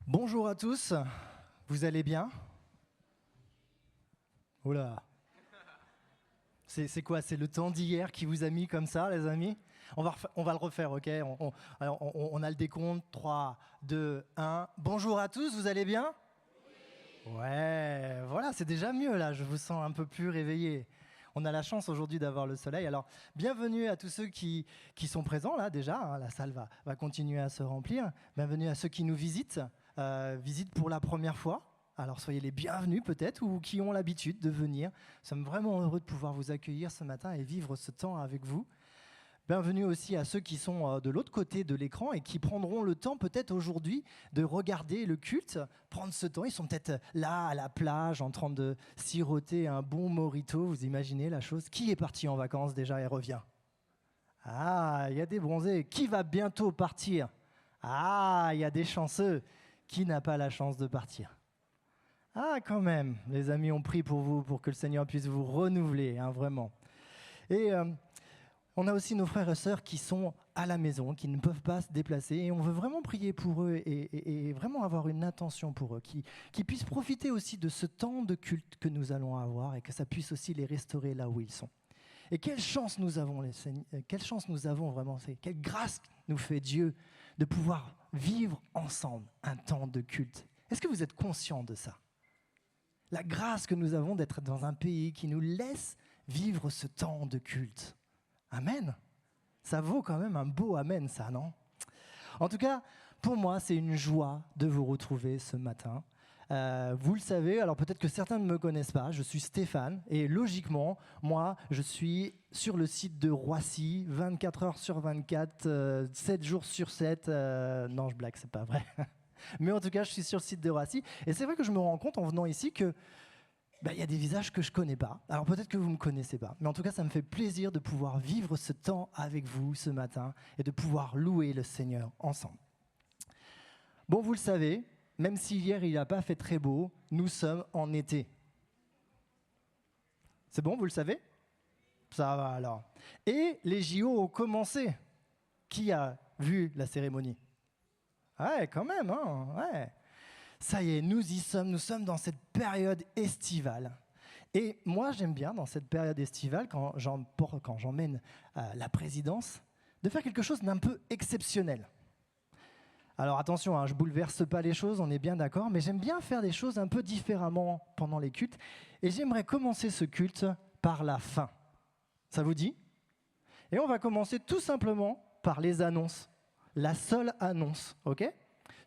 Bonjour à tous, vous allez bien? Oula, c'est quoi? C'est le temps d'hier qui vous a mis comme ça, les amis? On va le refaire, ok? On a le décompte, 3, 2, 1. Bonjour à tous, vous allez bien? Ouais, voilà, c'est déjà mieux là, je vous sens un peu plus réveillé. On a la chance aujourd'hui d'avoir le soleil. Alors, bienvenue à tous ceux qui sont présents là déjà, hein, la salle va continuer à se remplir. Bienvenue à ceux qui nous visitent pour la première fois. Alors, soyez les bienvenus peut-être, ou qui ont l'habitude de venir. Nous sommes vraiment heureux de pouvoir vous accueillir ce matin et vivre ce temps avec vous. Bienvenue aussi à ceux qui sont de l'autre côté de l'écran et qui prendront le temps peut-être aujourd'hui de regarder le culte, prendre ce temps. Ils sont peut-être là à la plage en train de siroter un bon mojito. Vous imaginez la chose? Qui est parti en vacances déjà et revient? Ah, il y a des bronzés. Qui va bientôt partir? Ah, il y a des chanceux. Qui n'a pas la chance de partir? Ah, quand même, les amis ont prié pour vous, pour que le Seigneur puisse vous renouveler, hein, vraiment. Et on a aussi nos frères et sœurs qui sont à la maison, qui ne peuvent pas se déplacer. Et on veut vraiment prier pour eux et vraiment avoir une attention pour eux, qui puissent profiter aussi de ce temps de culte que nous allons avoir et que ça puisse aussi les restaurer là où ils sont. Et quelle chance nous avons, quelle chance nous avons vraiment, quelle grâce nous fait Dieu de pouvoir vivre ensemble un temps de culte. Est-ce que vous êtes conscients de ça? La grâce que nous avons d'être dans un pays qui nous laisse vivre ce temps de culte. Amen. Ça vaut quand même un beau amen, ça, non? En tout cas, pour moi, c'est une joie de vous retrouver ce matin. Vous le savez, alors peut-être que certains ne me connaissent pas, je suis Stéphane et logiquement, moi, je suis sur le site de Roissy, 24 heures sur 24, 7 jours sur 7. Non, je blague, c'est pas vrai. Mais en tout cas, je suis sur le site de Roissy et c'est vrai que je me rends compte en venant ici que il y a des visages que je ne connais pas. Alors peut-être que vous ne me connaissez pas. Mais en tout cas, ça me fait plaisir de pouvoir vivre ce temps avec vous ce matin et de pouvoir louer le Seigneur ensemble. Bon, vous le savez, même si hier il n'a pas fait très beau, nous sommes en été. C'est bon, vous le savez? Ça va alors. Et les JO ont commencé. Qui a vu la cérémonie? Ouais, quand même, hein, ouais. Ça y est, nous y sommes, nous sommes dans cette période estivale. Et moi, j'aime bien, dans cette période estivale, quand j'emmène la présidence, de faire quelque chose d'un peu exceptionnel. Alors attention, hein, je ne bouleverse pas les choses, on est bien d'accord, mais j'aime bien faire des choses un peu différemment pendant les cultes. Et j'aimerais commencer ce culte par la fin. Ça vous dit? Et on va commencer tout simplement par les annonces. La seule annonce, ok?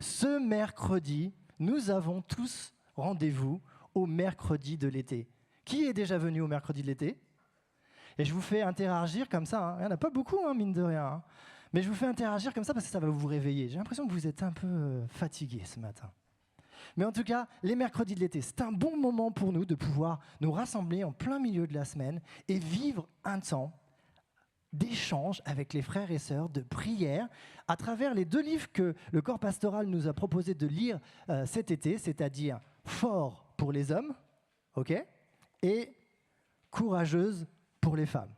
Ce mercredi, nous avons tous rendez-vous au mercredi de l'été. Qui est déjà venu au mercredi de l'été? Et je vous fais interagir comme ça. Il n'y en a pas beaucoup, hein, mine de rien. Hein. Mais je vous fais interagir comme ça parce que ça va vous réveiller. J'ai l'impression que vous êtes un peu fatigués ce matin. Mais en tout cas, les mercredis de l'été, c'est un bon moment pour nous de pouvoir nous rassembler en plein milieu de la semaine et vivre un temps d'échange avec les frères et sœurs, de prière, à travers les 2 livres que le corps pastoral nous a proposé de lire cet été, c'est-à-dire Fort pour les hommes, ok, et Courageuse pour les femmes.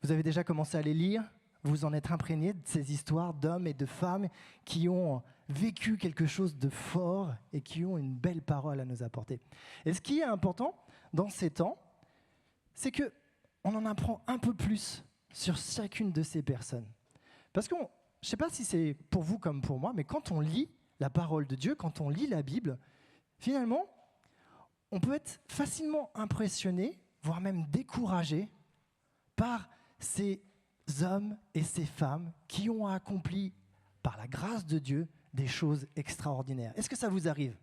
Vous avez déjà commencé à les lire, vous en êtes imprégné de ces histoires d'hommes et de femmes qui ont vécu quelque chose de fort et qui ont une belle parole à nous apporter. Et ce qui est important dans ces temps, c'est que on en apprend un peu plus sur chacune de ces personnes. Parce que je ne sais pas si c'est pour vous comme pour moi, mais quand on lit la parole de Dieu, quand on lit la Bible, finalement, on peut être facilement impressionné, voire même découragé par ces hommes et ces femmes qui ont accompli, par la grâce de Dieu, des choses extraordinaires. Est-ce que ça vous arrive?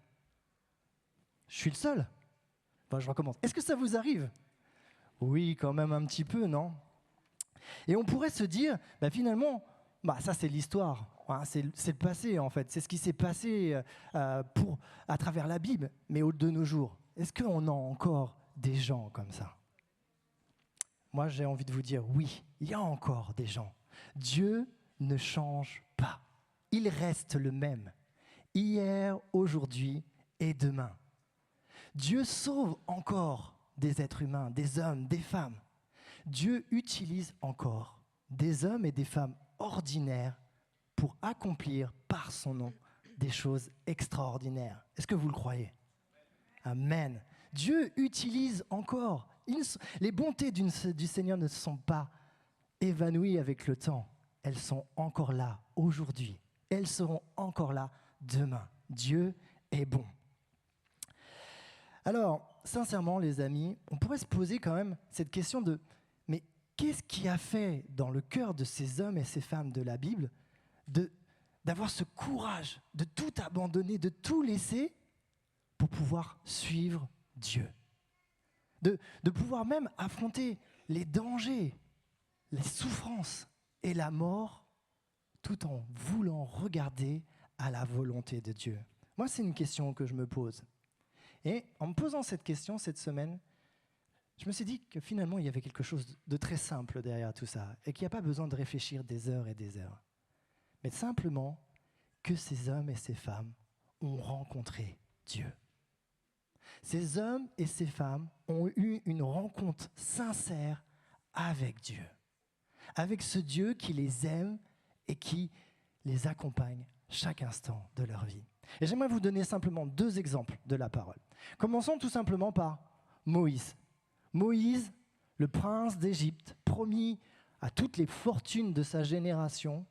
Je suis le seul. Enfin, je recommence. Est-ce que ça vous arrive? Oui, quand même un petit peu, non? Et on pourrait se dire, finalement, ça c'est l'histoire, hein, c'est le passé en fait, c'est ce qui s'est passé à travers la Bible, mais de nos jours, est-ce qu'on a encore des gens comme ça? Moi j'ai envie de vous dire, oui, il y a encore des gens. Dieu ne change pas, il reste le même, hier, aujourd'hui et demain. Dieu sauve encore des êtres humains, des hommes, des femmes. Dieu utilise encore des hommes et des femmes ordinaires pour accomplir par son nom des choses extraordinaires. Est-ce que vous le croyez? Amen. Dieu utilise encore. Les bontés du Seigneur ne sont pas évanouies avec le temps. Elles sont encore là aujourd'hui. Elles seront encore là demain. Dieu est bon. Alors, sincèrement, les amis, on pourrait se poser quand même cette question de mais qu'est-ce qui a fait dans le cœur de ces hommes et ces femmes de la Bible d'avoir ce courage, de tout abandonner, de tout laisser pour pouvoir suivre Dieu, de pouvoir même affronter les dangers, les souffrances et la mort, tout en voulant regarder à la volonté de Dieu. Moi, c'est une question que je me pose. Et en me posant cette question cette semaine, je me suis dit que finalement, il y avait quelque chose de très simple derrière tout ça, et qu'il n'y a pas besoin de réfléchir des heures et des heures, mais simplement que ces hommes et ces femmes ont rencontré Dieu. Ces hommes et ces femmes ont eu une rencontre sincère avec Dieu, avec ce Dieu qui les aime et qui les accompagne chaque instant de leur vie. Et j'aimerais vous donner simplement 2 exemples de la parole. Commençons tout simplement par Moïse. Moïse, le prince d'Égypte, promis à toutes les fortunes de sa génération,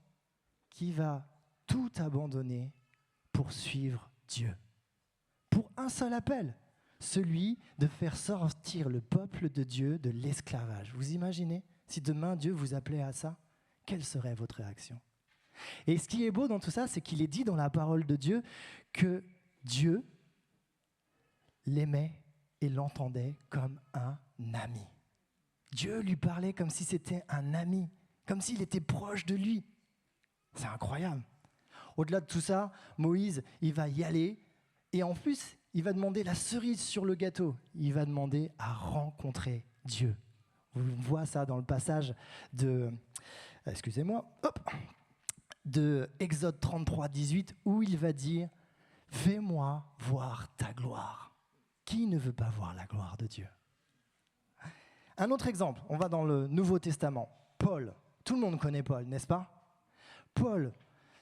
qui va tout abandonner pour suivre Dieu. Pour un seul appel, celui de faire sortir le peuple de Dieu de l'esclavage. Vous imaginez, si demain Dieu vous appelait à ça, quelle serait votre réaction? Et ce qui est beau dans tout ça, c'est qu'il est dit dans la parole de Dieu que Dieu l'aimait et l'entendait comme un ami. Dieu lui parlait comme si c'était un ami, comme s'il était proche de lui. C'est incroyable. Au-delà de tout ça, Moïse, il va y aller et en plus, il va demander la cerise sur le gâteau. Il va demander à rencontrer Dieu. On voit ça dans le passage de Exode 33, 18, où il va dire « Fais-moi voir ta gloire ». Qui ne veut pas voir la gloire de Dieu? Un autre exemple, on va dans le Nouveau Testament. Paul, tout le monde connaît Paul, n'est-ce pas? Paul,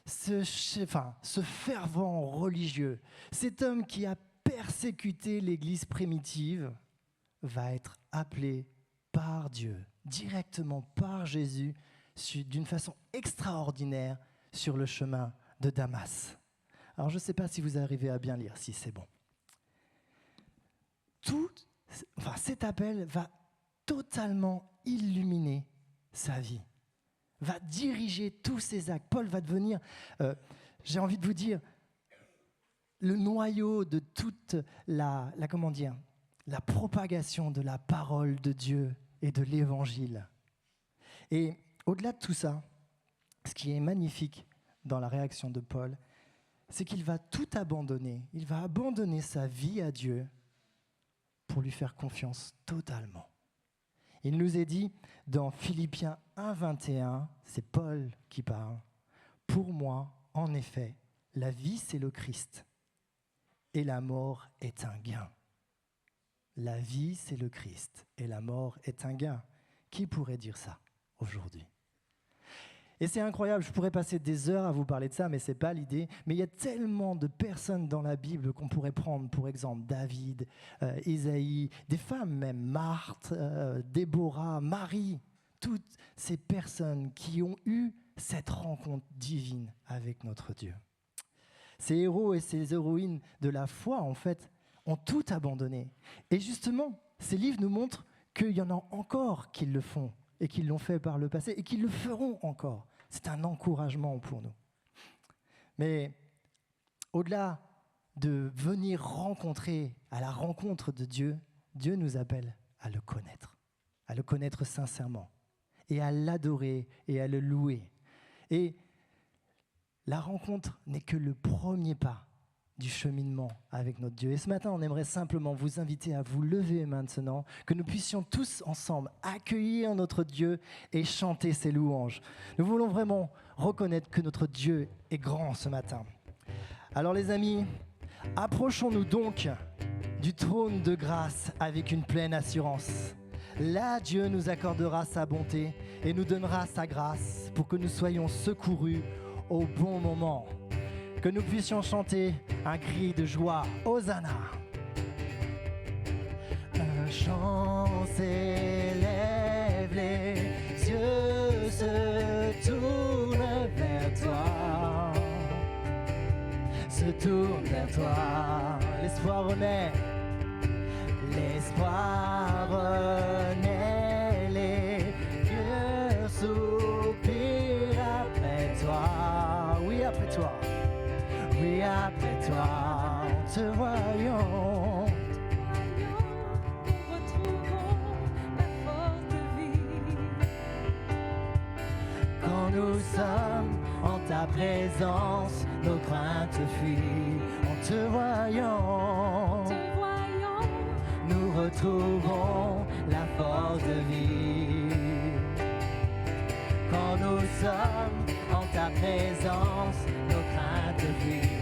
ce fervent religieux, cet homme qui a persécuté l'Église primitive, va être appelé par Dieu, directement par Jésus, d'une façon extraordinaire sur le chemin de Damas. Alors je ne sais pas si vous arrivez à bien lire, si c'est bon. Cet appel va totalement illuminer sa vie, va diriger tous ses actes. Paul va devenir, j'ai envie de vous dire, le noyau de toute la propagation de la parole de Dieu et de l'Évangile. Et au-delà de tout ça, ce qui est magnifique dans la réaction de Paul, c'est qu'il va tout abandonner. Il va abandonner sa vie à Dieu pour lui faire confiance totalement. Il nous est dit dans Philippiens 1, 21, c'est Paul qui parle. « Pour moi, en effet, la vie c'est le Christ et la mort est un gain. » La vie c'est le Christ et la mort est un gain. Qui pourrait dire ça aujourd'hui? Et c'est incroyable, je pourrais passer des heures à vous parler de ça, mais ce n'est pas l'idée. Mais il y a tellement de personnes dans la Bible qu'on pourrait prendre, pour exemple, David, Ésaïe, des femmes même, Marthe, Déborah, Marie, toutes ces personnes qui ont eu cette rencontre divine avec notre Dieu. Ces héros et ces héroïnes de la foi, en fait, ont tout abandonné. Et justement, ces livres nous montrent qu'il y en a encore qui le font et qui l'ont fait par le passé et qui le feront encore. C'est un encouragement pour nous. Mais au-delà de venir à la rencontre de Dieu, Dieu nous appelle à le connaître sincèrement, et à l'adorer et à le louer. Et la rencontre n'est que le premier pas du cheminement avec notre Dieu. Et ce matin, on aimerait simplement vous inviter à vous lever maintenant, que nous puissions tous ensemble accueillir notre Dieu et chanter ses louanges. Nous voulons vraiment reconnaître que notre Dieu est grand ce matin. Alors les amis, approchons-nous donc du trône de grâce avec une pleine assurance. Là, Dieu nous accordera sa bonté et nous donnera sa grâce pour que nous soyons secourus au bon moment. que nous puissions chanter un cri de joie, Hosanna. Un chant s'élève, les yeux se tournent vers toi, se tournent vers toi. L'espoir renaît, l'espoir renaît, les cœurs soupirent après toi. Oui, après toi. Oui, après toi, te voyons. Nous retrouvons la force de vie. Quand nous sommes en ta présence, nos craintes fuient. En te voyant, nous retrouvons la force de vie. Quand nous sommes en ta présence, nos craintes fuient.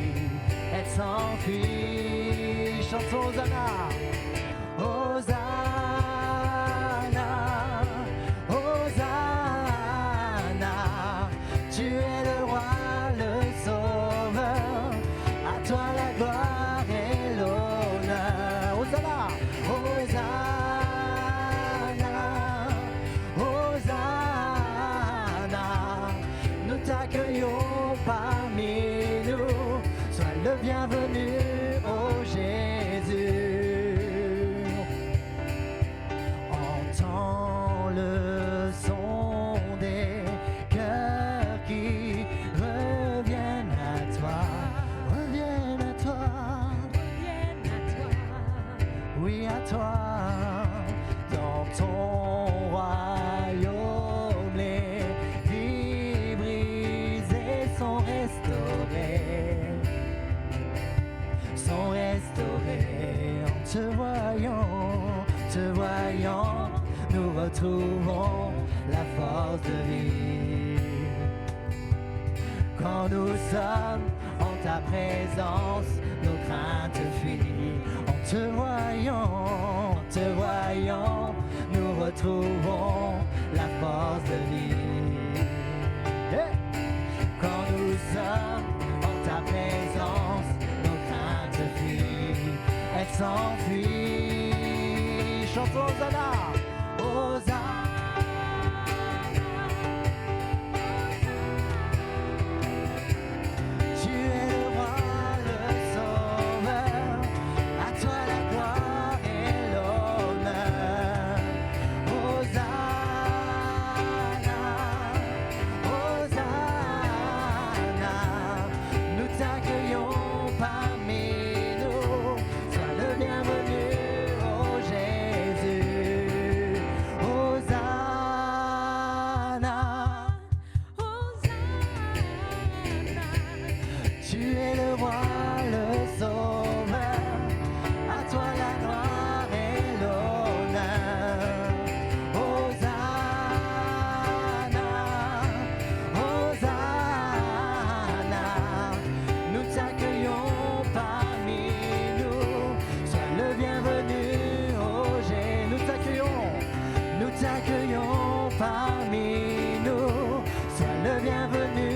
Elles s'enfuient. Chantons Hosanna. Hosanna, Hosanna, tu es le roi, le sauveur, à toi la gloire et l'honneur. Hosanna, Hosanna, Hosanna, nous t'accueillons parmi nous, sois le bienvenu, ô Jésus. Entends le son des cœurs qui reviennent à toi, reviennent à toi, oui à toi. Dans ton royaume, les vies brisées sont restaurées, en te voyant, nous retrouvons la force de vie. Quand nous sommes en ta présence, nos craintes fuient. En te voyant, nous retrouvons la force de vie. Yeah. Quand nous sommes en ta présence, nos craintes fuient, elles s'enfuient. Chantons Hosanna, Hosanna. Tu es le roi, le sauveur, à toi la gloire et l'honneur. Hosanna, Hosanna, nous t'accueillons parmi nous, sois le bienvenu, ô Jésus. Hosanna, tu es le roi, le sauveur, à toi la gloire et l'honneur. Hosanna, Hosanna, nous t'accueillons parmi nous, sois le bienvenu, ô Jésus. Nous t'accueillons parmi nous, sois le bienvenu,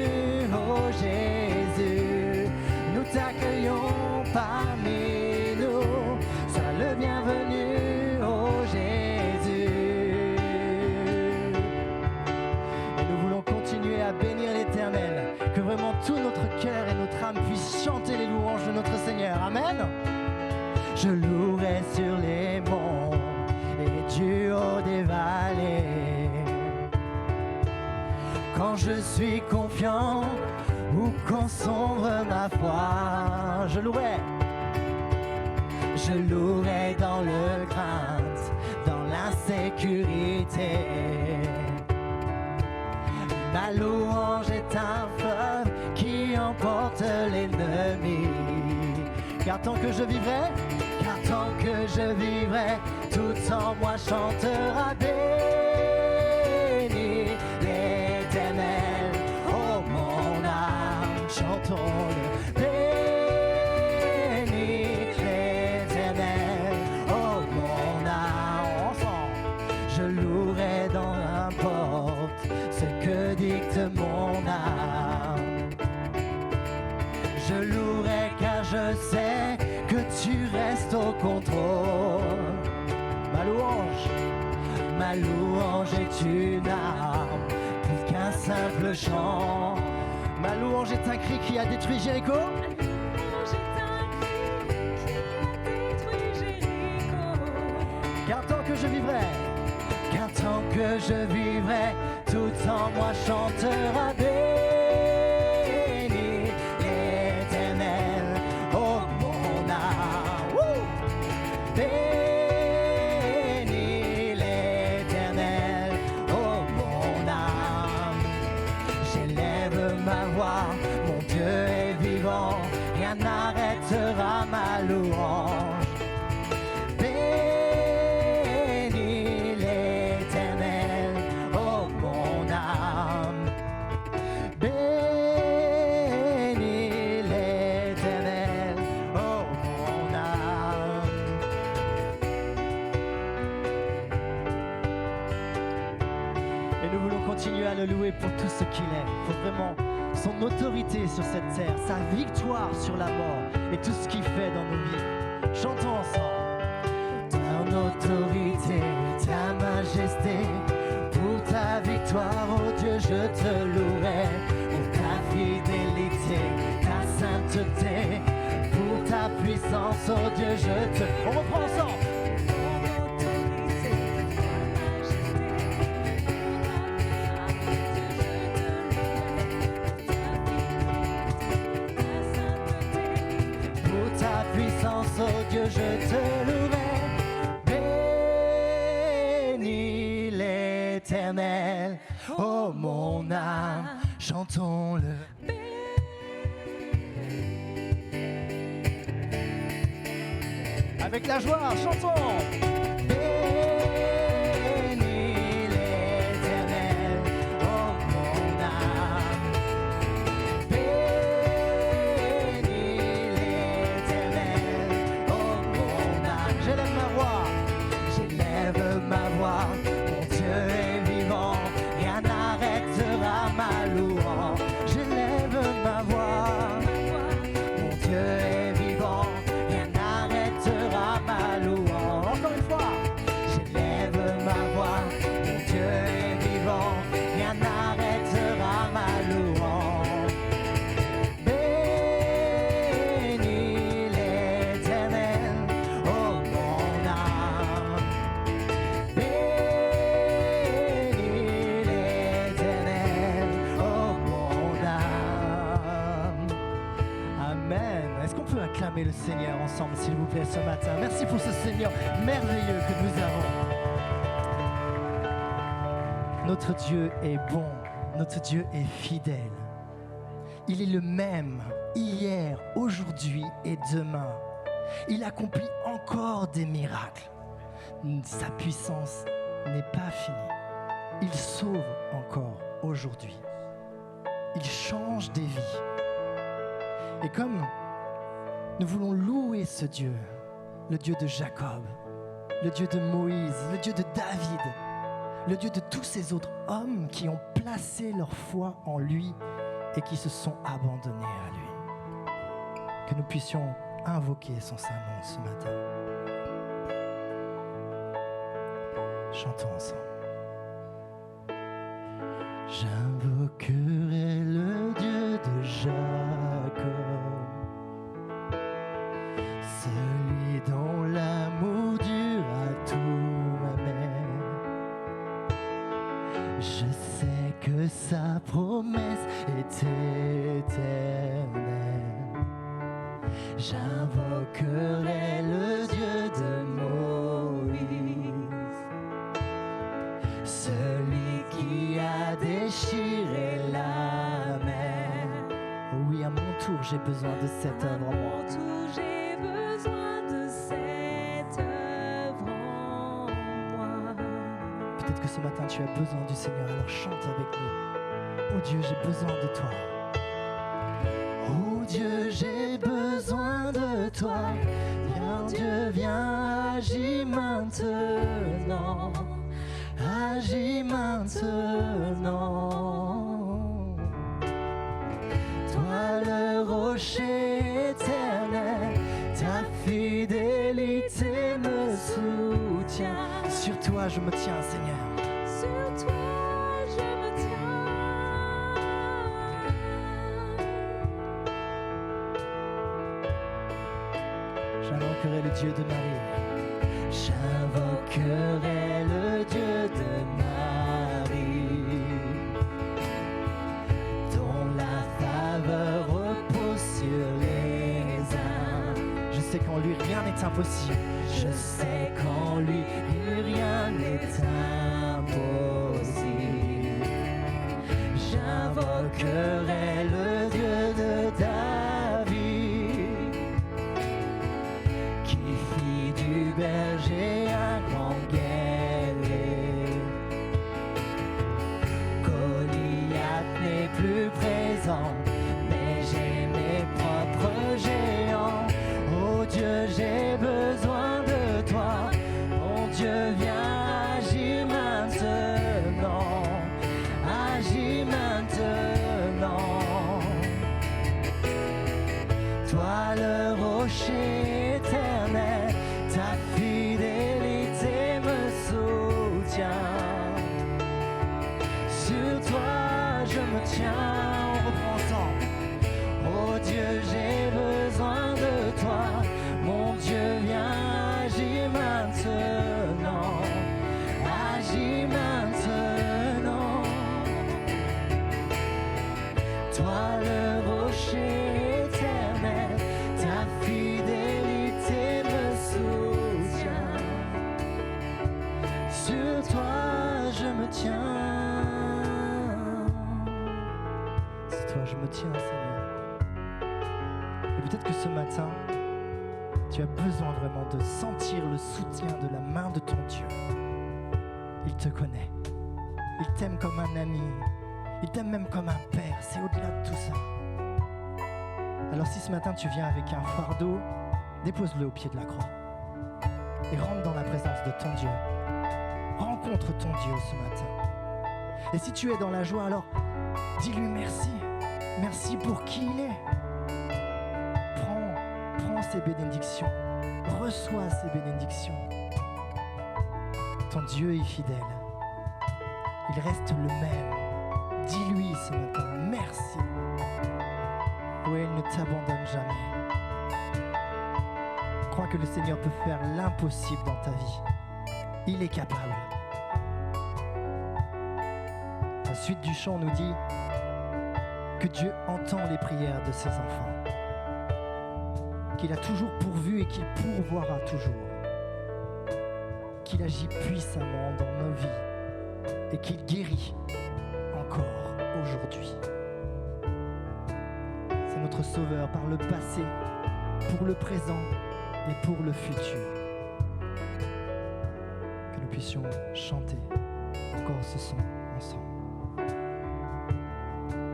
ô Jésus. Nous t'accueillons parmi nous, sois le bienvenu, ô Jésus. Et nous voulons continuer à bénir l'Éternel, que vraiment tout notre cœur et notre âme puissent chanter les louanges de notre Seigneur. Amen. Je louerai sur les monts et du haut des vallées. Quand je suis confiant ou quand sombre ma foi, je louerai dans le crainte, dans l'insécurité. Ma louange est un fleuve qui emporte l'ennemi. Car tant que je vivrai, tout en moi chantera béni l'Éternel. Oh mon âme, chantons-le, béni l'Éternel. Oh mon âme, ensemble, je louerai dans n'importe ce que dicte mon âme. Je le chant. Ma louange est un cri qui a détruit Jéricho. Car tant que je vivrai, tout en moi chantera béni l'Éternel, oh mon âme. Béni l'Éternel, oh mon âme. J'élève ma voix, mon Dieu est vivant, rien n'arrêtera ma louange. Continuer à le louer pour tout ce qu'il est, pour vraiment son autorité sur cette terre, sa victoire sur la mort et tout ce qu'il fait dans nos vies. Chantons ensemble. Ton autorité, ta majesté, pour ta victoire, oh Dieu, je te louerai. Pour ta fidélité, ta sainteté, pour ta puissance, oh Dieu, je te... On reprend ensemble. Oh Dieu, je te louerai. Bénis l'Éternel, oh mon âme, chantons-le. Avec la joie, chantons. Bénis l'Éternel, oh mon âme. J'élève ma voix, mon Dieu est vivant, rien n'arrêtera ma louange. J'élève ma voix, mon Dieu est vivant, rien n'arrêtera ma louange. Encore une fois, j'élève ma voix, mon Dieu est vivant, rien n'arrêtera ma louange. Bénis l'Éternel, oh mon âme. Bénis l'Éternel, oh mon âme. Amen. Est-ce qu'on peut acclamer le Seigneur ensemble, s'il vous plaît, ce matin? Merci pour ce Seigneur merveilleux que nous avons. Notre Dieu est bon, notre Dieu est fidèle. Il est le même hier, aujourd'hui et demain. Il accomplit encore des miracles. Sa puissance n'est pas finie. Il sauve encore aujourd'hui. Il change des vies. Et comme nous voulons louer ce Dieu, le Dieu de Jacob, le Dieu de Moïse, le Dieu de David, le Dieu de tous ces autres hommes qui ont placé leur foi en lui et qui se sont abandonnés à lui. Que nous puissions invoquer son saint nom ce matin. Chantons ensemble. J'invoquerai le Dieu de Jacob, celui dont l'amour dure à tout m'amène. Je sais que sa promesse est éternelle. J'invoquerai le Dieu de Moïse, celui qui a déchiré la mer. Oh oui, à mon tour, j'ai besoin de cette œuvre en moi. J'ai besoin de cette œuvre en moi. Peut-être que ce matin, tu as besoin du Seigneur, alors chante avec nous. Oh Dieu, j'ai besoin de toi. Oh Dieu, j'ai besoin de toi. Viens Dieu, viens, agis maintenant. Agis maintenant. Toi le rocher éternel, ta fidélité me soutient. Sur toi je me tiens, Seigneur. Sur toi je me tiens. J'invoquerai le Dieu de Marie. J'invoquerai le Dieu de Marie, dont la faveur repose sur les uns. Je sais qu'en lui rien n'est impossible. Je sais qu'en lui rien n'est impossible. J'invoquerai le Dieu de David, qui fit du berger un grand guerrier. Goliath n'est plus présent, mais j'ai mes propres géants. Oh Dieu, j'ai besoin de toi. Mon Dieu, viens agir maintenant. Agis maintenant. Toi le rocher éternel, ta fidélité me soutient. Sur toi je me tiens. On reprend ensemble. Oh Dieu, j'ai besoin de toi. Mon Dieu, viens agir maintenant. Agis maintenant. Toi le rocher éternel, ta fidélité me soutient. Sur toi je me tiens. Sur toi je me tiens, Seigneur. Et peut-être que ce matin, tu as besoin vraiment de sentir le soutien de la main de ton Dieu. Il te connaît. Il t'aime comme un ami. Il t'aime même comme un père. C'est au-delà de tout ça. Alors si ce matin tu viens avec un fardeau, dépose-le au pied de la croix. Et rentre dans la présence de ton Dieu. Rencontre ton Dieu ce matin. Et si tu es dans la joie, alors dis-lui merci. Merci pour qui il est. Prends ses bénédictions. Reçois ses bénédictions. Ton Dieu est fidèle. Il reste le même. Dis-lui ce matin merci. Oui, il ne t'abandonne jamais. Crois que le Seigneur peut faire l'impossible dans ta vie. Il est capable. La suite du chant nous dit que Dieu entend les prières de ses enfants, qu'il a toujours pourvu et qu'il pourvoira toujours, qu'il agit puissamment dans nos vies et qu'il guérit encore aujourd'hui. C'est notre Sauveur par le passé, pour le présent et pour le futur. Que nous puissions chanter encore ce son ensemble.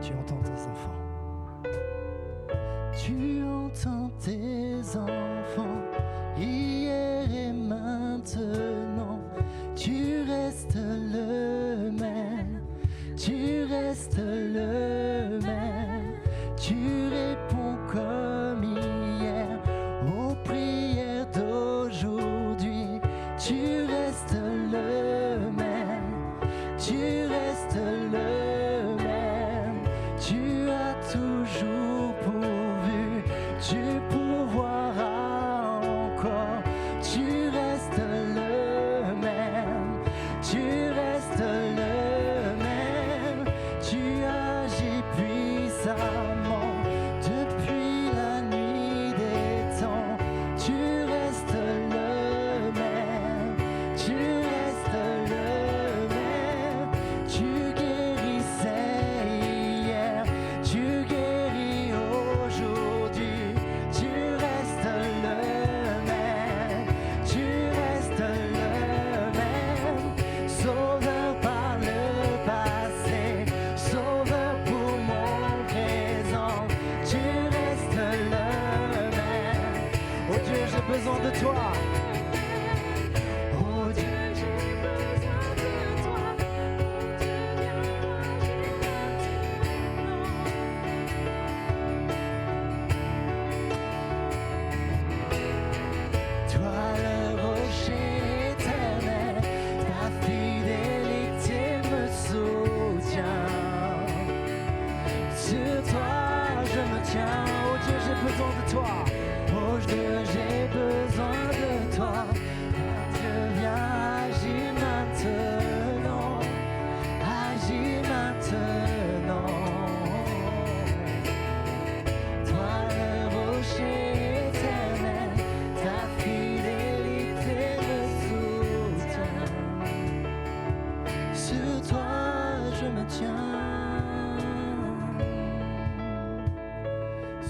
Tu entends tes enfants. Tu entends tes enfants, hier et maintenant. Tu restes le même, tu restes le même. Tu réponds comme hier aux prières d'aujourd'hui. Tu restes le même, tu restes le même. Tu as toujours pourvu, tu pourvoiras encore. Tu restes le même, tu restes le même. Tu agis puissamment depuis la nuit des temps. Tu restes le même, tu restes le même. Tu guérissais hier, tu guéris aujourd'hui. Tu restes le même, tu restes le même. Sauveur par le passé, sauveur pour mon présent.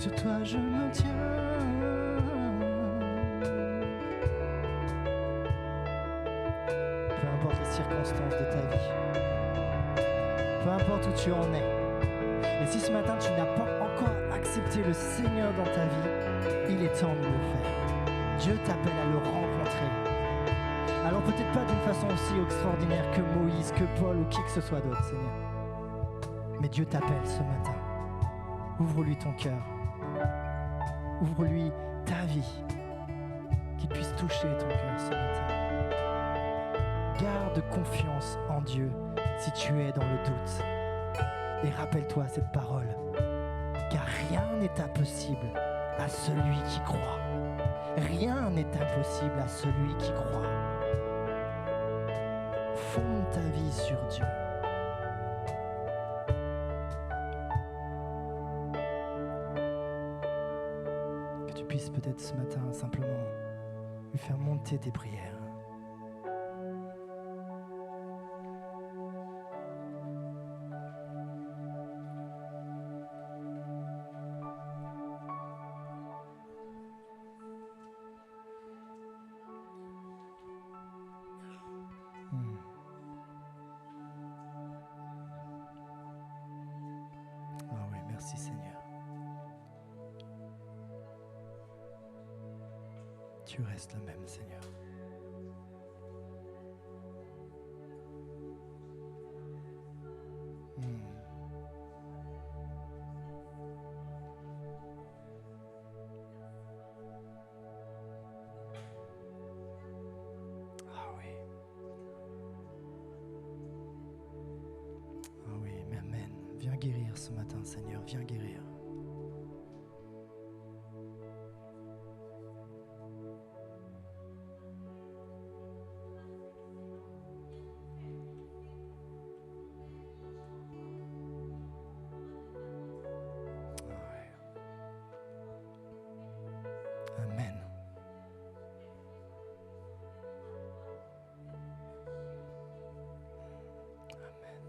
Sur toi je me tiens. Peu importe les circonstances de ta vie, peu importe où tu en es, et si ce matin tu n'as pas encore accepté le Seigneur dans ta vie, il est temps de le faire. Dieu t'appelle à le rencontrer. Alors peut-être pas d'une façon aussi extraordinaire que Moïse, que Paul ou qui que ce soit d'autre, Seigneur. Mais Dieu t'appelle ce matin. Ouvre-lui ton cœur. Ouvre-lui ta vie. Qu'il puisse toucher ton cœur ce matin. Garde confiance en Dieu si tu es dans le doute. Et rappelle-toi cette parole. Car rien n'est impossible à celui qui croit. Rien n'est impossible à celui qui croit. Fonde ta vie sur Dieu. Que tu puisses peut-être ce matin simplement lui faire monter tes prières. Ah oui, merci Seigneur. Tu restes le même Seigneur. Ah oui. Ah oui, mais amen. Viens guérir ce matin, Seigneur, viens guérir. Ah ouais. Amen. Amen.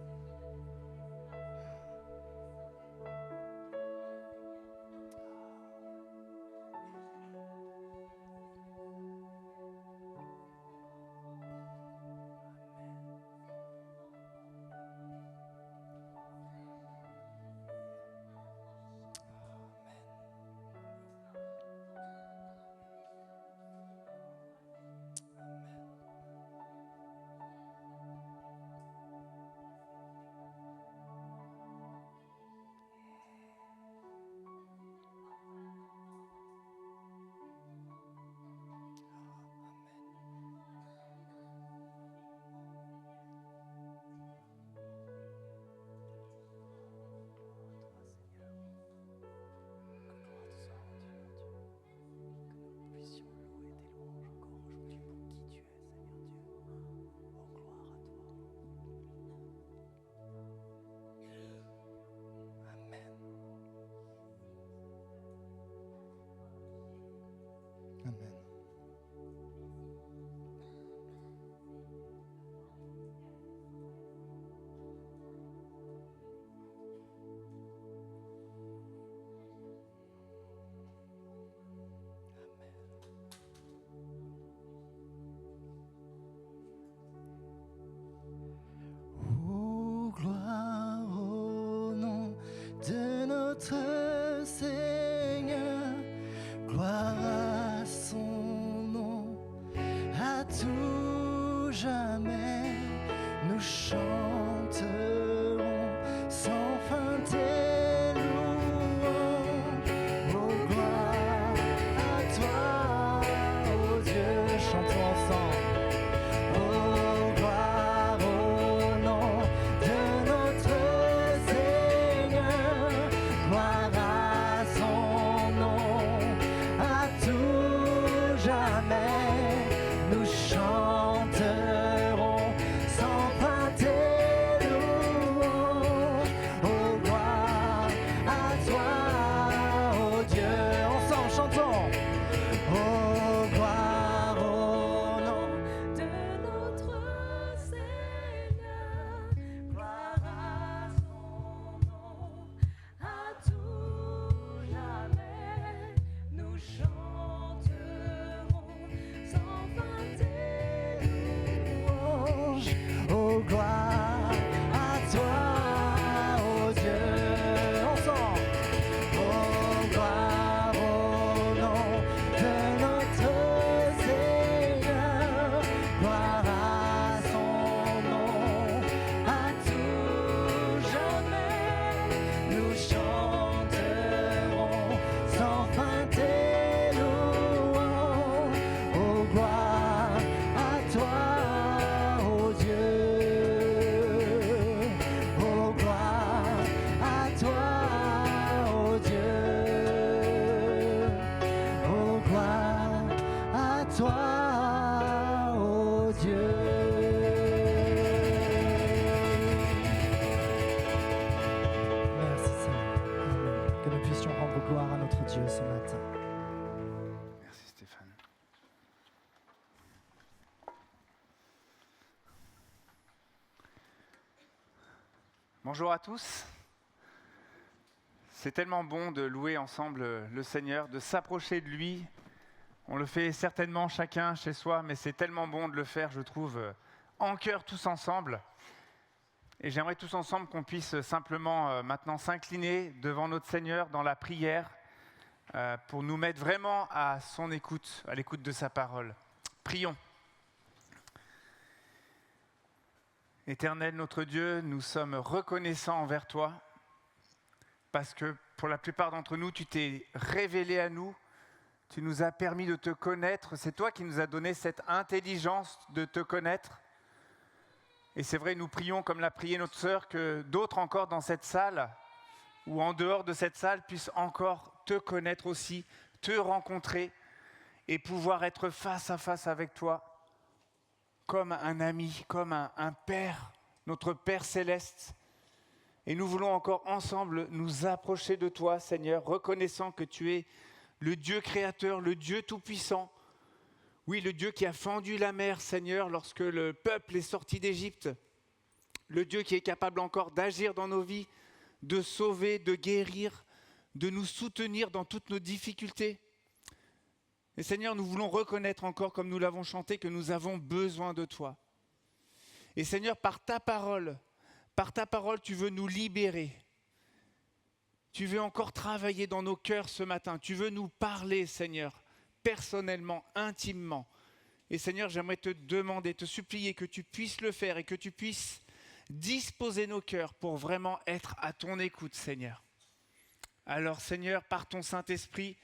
Dieu ce matin. Merci Stéphane. Bonjour à tous. C'est tellement bon de louer ensemble le Seigneur, de s'approcher de lui. On le fait certainement chacun chez soi, mais c'est tellement bon de le faire, je trouve, en cœur tous ensemble. Et j'aimerais tous ensemble qu'on puisse simplement maintenant s'incliner devant notre Seigneur dans la prière pour nous mettre vraiment à son écoute, à l'écoute de sa parole. Prions. Éternel notre Dieu, nous sommes reconnaissants envers toi parce que pour la plupart d'entre nous, tu t'es révélé à nous, tu nous as permis de te connaître, c'est toi qui nous as donné cette intelligence de te connaître. Et c'est vrai, nous prions comme l'a prié notre sœur, que d'autres encore dans cette salle ou en dehors de cette salle puissent encore te connaître aussi, te rencontrer et pouvoir être face à face avec toi comme un ami, comme un Père, notre Père céleste. Et nous voulons encore ensemble nous approcher de toi, Seigneur, reconnaissant que tu es le Dieu créateur, le Dieu tout-puissant. Oui, le Dieu qui a fendu la mer, Seigneur, lorsque le peuple est sorti d'Égypte. Le Dieu qui est capable encore d'agir dans nos vies, de sauver, de guérir, de nous soutenir dans toutes nos difficultés. Et Seigneur, nous voulons reconnaître encore, comme nous l'avons chanté, que nous avons besoin de toi. Et Seigneur, par ta parole, tu veux nous libérer. Tu veux encore travailler dans nos cœurs ce matin. Tu veux nous parler, Seigneur, personnellement, intimement. Et Seigneur, j'aimerais te demander, te supplier que tu puisses le faire et que tu puisses disposer nos cœurs pour vraiment être à ton écoute, Seigneur. Alors, Seigneur, par ton Saint-Esprit,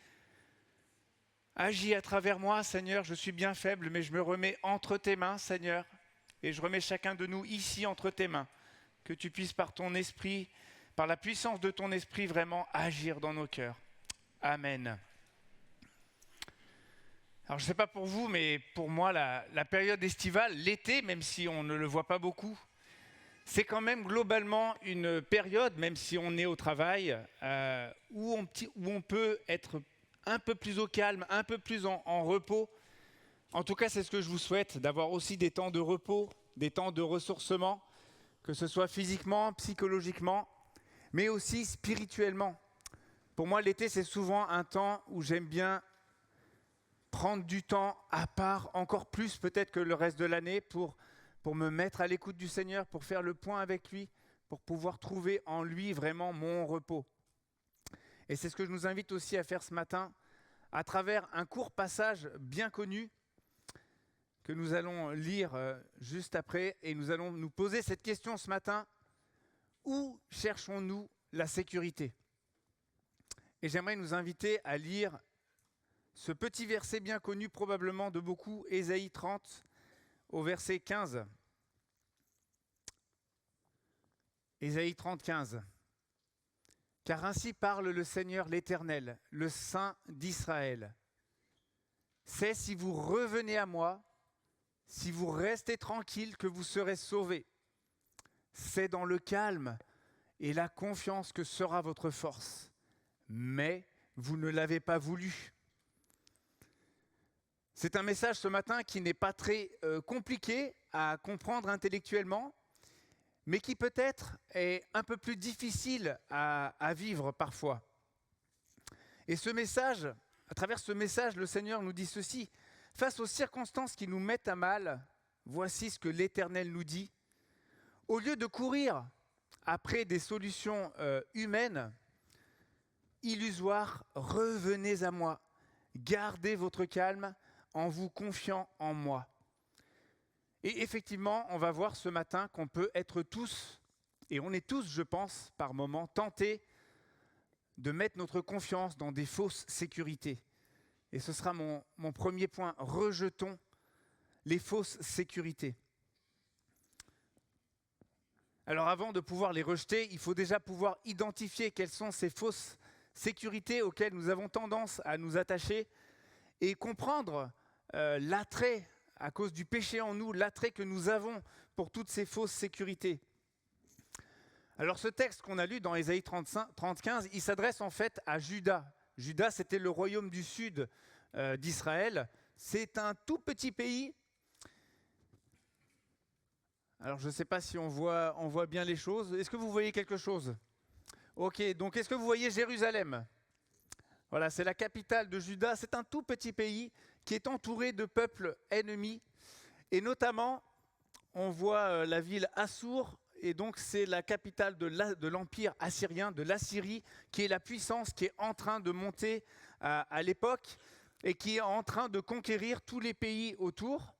agis à travers moi, Seigneur. Je suis bien faible, mais je me remets entre tes mains, Seigneur. Et je remets chacun de nous ici entre tes mains. Que tu puisses par ton esprit, par la puissance de ton esprit, vraiment agir dans nos cœurs. Amen. Alors je ne sais pas pour vous, mais pour moi, la période estivale, l'été, même si on ne le voit pas beaucoup, c'est quand même globalement une période, même si on est au travail, où on peut être un peu plus au calme, un peu plus en repos. En tout cas, c'est ce que je vous souhaite, d'avoir aussi des temps de repos, des temps de ressourcement, que ce soit physiquement, psychologiquement, mais aussi spirituellement. Pour moi, l'été, c'est souvent un temps où j'aime bien prendre du temps à part, encore plus peut-être que le reste de l'année, pour me mettre à l'écoute du Seigneur, pour faire le point avec lui, pour pouvoir trouver en lui vraiment mon repos. Et c'est ce que je nous invite aussi à faire ce matin, à travers un court passage bien connu, que nous allons lire juste après, et nous allons nous poser cette question ce matin: où cherchons-nous la sécurité? Et j'aimerais nous inviter à lire ce petit verset bien connu probablement de beaucoup, Ésaïe 30, au verset 15. Ésaïe 30, 15. Car ainsi parle le Seigneur l'Éternel, le Saint d'Israël. C'est si vous revenez à moi, si vous restez tranquille, que vous serez sauvés. C'est dans le calme et la confiance que sera votre force. Mais vous ne l'avez pas voulu. C'est un message ce matin qui n'est pas très compliqué à comprendre intellectuellement, mais qui peut-être est un peu plus difficile à vivre parfois. Et ce message, à travers ce message, le Seigneur nous dit ceci: face aux circonstances qui nous mettent à mal, voici ce que l'Éternel nous dit. Au lieu de courir après des solutions humaines, illusoires, revenez à moi. Gardez votre calme en vous confiant en moi. Et effectivement, on va voir ce matin qu'on peut être tous, et on est tous, je pense, par moments, tentés de mettre notre confiance dans des fausses sécurités. Et ce sera mon premier point. Rejetons les fausses sécurités. Alors avant de pouvoir les rejeter, il faut déjà pouvoir identifier quelles sont ces fausses sécurités auxquelles nous avons tendance à nous attacher et comprendre l'attrait, à cause du péché en nous, l'attrait que nous avons pour toutes ces fausses sécurités. Alors ce texte qu'on a lu dans Ésaïe 30, 15, il s'adresse en fait à Juda, Juda, c'était le royaume du sud d'Israël. C'est un tout petit pays. Alors, je ne sais pas si on voit bien les choses. Est-ce que vous voyez quelque chose? Ok, donc est-ce que vous voyez Jérusalem? Voilà, c'est la capitale de Juda. C'est un tout petit pays qui est entouré de peuples ennemis. Et notamment, on voit la ville Assour. Et donc, c'est la capitale de l'empire assyrien, de l'Assyrie, qui est la puissance qui est en train de monter à l'époque et qui est en train de conquérir tous les pays autour.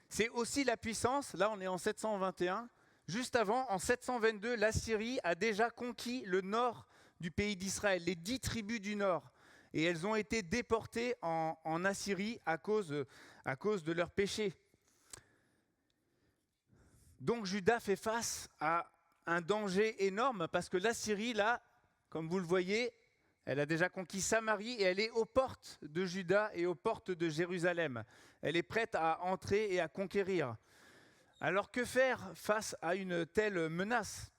C'est aussi la puissance, là on est en 721, juste avant, en 722, l'Assyrie a déjà conquis le nord du pays d'Israël, les 10 tribus du nord. Et elles ont été déportées en Assyrie à cause de leurs péchés. Donc Juda fait face à un danger énorme parce que l'Assyrie, là, comme vous le voyez, elle a déjà conquis Samarie et elle est aux portes de Juda et aux portes de Jérusalem. Elle est prête à entrer et à conquérir. Alors que faire face à une telle menace?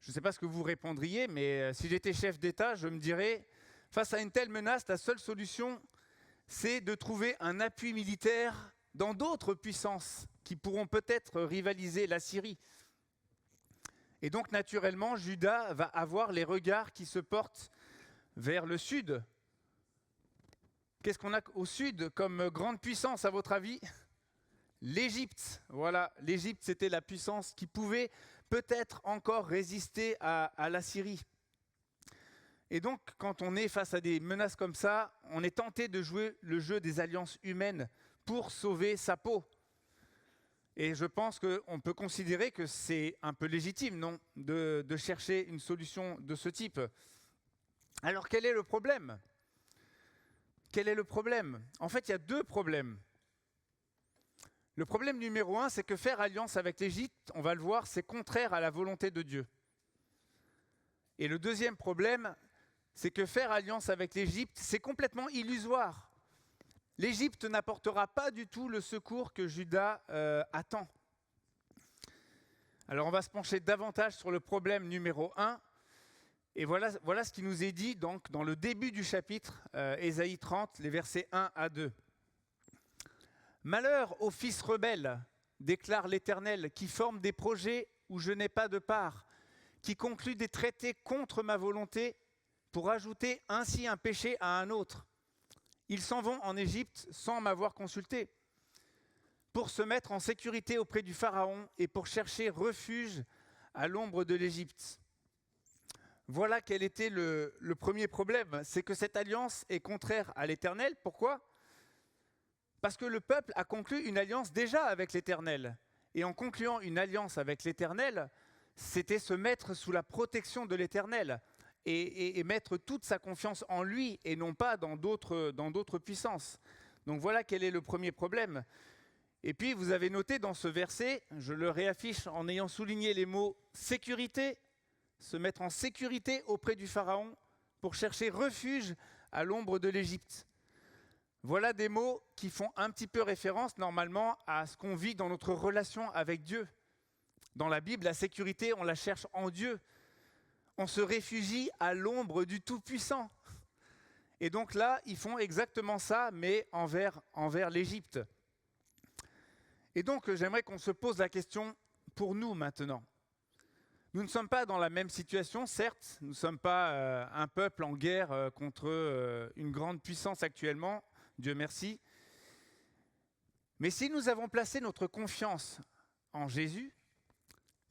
Je ne sais pas ce que vous répondriez, mais si j'étais chef d'État, je me dirais, face à une telle menace, la seule solution, c'est de trouver un appui militaire dans d'autres puissances qui pourront peut-être rivaliser la Syrie. Et donc, naturellement, Juda va avoir les regards qui se portent vers le sud. Qu'est-ce qu'on a au sud comme grande puissance, à votre avis? L'Égypte. Voilà, l'Égypte, c'était la puissance qui pouvait peut-être encore résister à la Syrie. Et donc, quand on est face à des menaces comme ça, on est tenté de jouer le jeu des alliances humaines pour sauver sa peau. Et je pense qu'on peut considérer que c'est un peu légitime, non, de chercher une solution de ce type. Alors, quel est le problème? Quel est le problème? En fait, il y a deux problèmes. Le problème numéro 1, c'est que faire alliance avec l'Égypte, on va le voir, c'est contraire à la volonté de Dieu. Et le deuxième problème, c'est que faire alliance avec l'Égypte, c'est complètement illusoire. L'Égypte n'apportera pas du tout le secours que Juda attend. Alors on va se pencher davantage sur le problème numéro 1. Et voilà ce qui nous est dit donc, dans le début du chapitre, Ésaïe 30, les versets 1 à 2. « Malheur aux fils rebelles, déclare l'Éternel, qui forment des projets où je n'ai pas de part, qui concluent des traités contre ma volonté pour ajouter ainsi un péché à un autre. Ils s'en vont en Égypte sans m'avoir consulté, pour se mettre en sécurité auprès du Pharaon et pour chercher refuge à l'ombre de l'Égypte. » Voilà quel était le premier problème, c'est que cette alliance est contraire à l'Éternel. Pourquoi? Parce que le peuple a conclu une alliance déjà avec l'Éternel. Et en concluant une alliance avec l'Éternel, c'était se mettre sous la protection de l'Éternel et mettre toute sa confiance en lui et non pas dans d'autres puissances. Donc voilà quel est le premier problème. Et puis vous avez noté dans ce verset, je le réaffiche en ayant souligné les mots « sécurité », se mettre en sécurité auprès du Pharaon pour chercher refuge à l'ombre de l'Égypte. Voilà des mots qui font un petit peu référence normalement à ce qu'on vit dans notre relation avec Dieu. Dans la Bible, la sécurité, on la cherche en Dieu. On se réfugie à l'ombre du Tout-Puissant. Et donc là, ils font exactement ça, mais envers l'Égypte. Et donc, j'aimerais qu'on se pose la question pour nous maintenant. Nous ne sommes pas dans la même situation, certes, nous ne sommes pas un peuple en guerre contre une grande puissance actuellement, Dieu merci. Mais si nous avons placé notre confiance en Jésus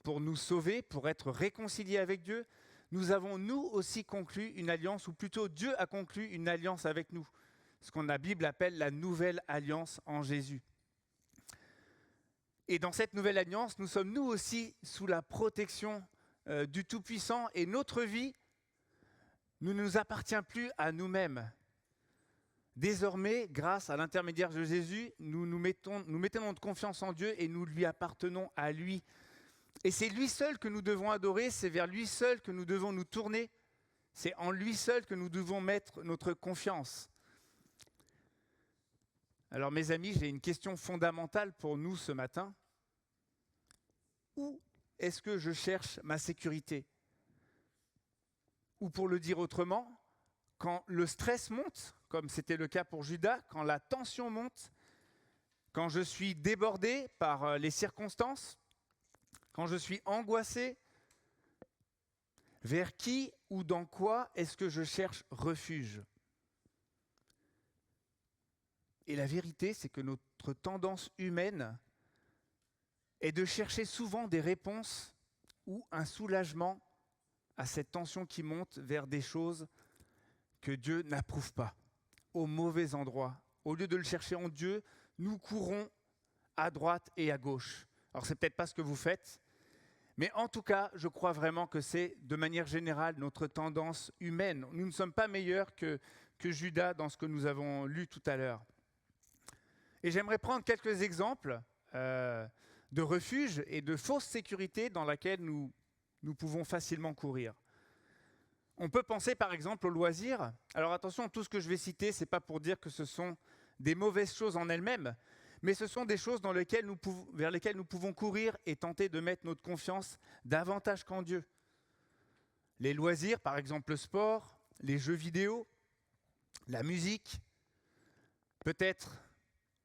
pour nous sauver, pour être réconciliés avec Dieu, nous avons nous aussi conclu une alliance, ou plutôt Dieu a conclu une alliance avec nous, ce qu'on la Bible appelle la nouvelle alliance en Jésus. Et dans cette nouvelle alliance, nous sommes nous aussi sous la protection du Tout-Puissant et notre vie ne nous appartient plus à nous-mêmes. Désormais, grâce à l'intermédiaire de Jésus, nous mettons notre confiance en Dieu et nous lui appartenons à lui. Et c'est lui seul que nous devons adorer, c'est vers lui seul que nous devons nous tourner, c'est en lui seul que nous devons mettre notre confiance. Alors mes amis, j'ai une question fondamentale pour nous ce matin. Où est-ce que je cherche ma sécurité? Ou pour le dire autrement, quand le stress monte, comme c'était le cas pour Judas, quand la tension monte, quand je suis débordé par les circonstances, quand je suis angoissé, vers qui ou dans quoi est-ce que je cherche refuge ? Et la vérité, c'est que notre tendance humaine est de chercher souvent des réponses ou un soulagement à cette tension qui monte vers des choses que Dieu n'approuve pas, au mauvais endroit. Au lieu de le chercher en Dieu, nous courons à droite et à gauche. Alors, c'est peut-être pas ce que vous faites, mais en tout cas, je crois vraiment que c'est, de manière générale, notre tendance humaine. Nous ne sommes pas meilleurs que Judas dans ce que nous avons lu tout à l'heure. Et j'aimerais prendre quelques exemples de refuges et de fausses sécurités dans lesquelles nous pouvons facilement courir. On peut penser par exemple aux loisirs. Alors attention, tout ce que je vais citer, ce n'est pas pour dire que ce sont des mauvaises choses en elles-mêmes, mais ce sont des choses vers lesquelles nous pouvons courir et tenter de mettre notre confiance davantage qu'en Dieu. Les loisirs, par exemple le sport, les jeux vidéo, la musique. Peut-être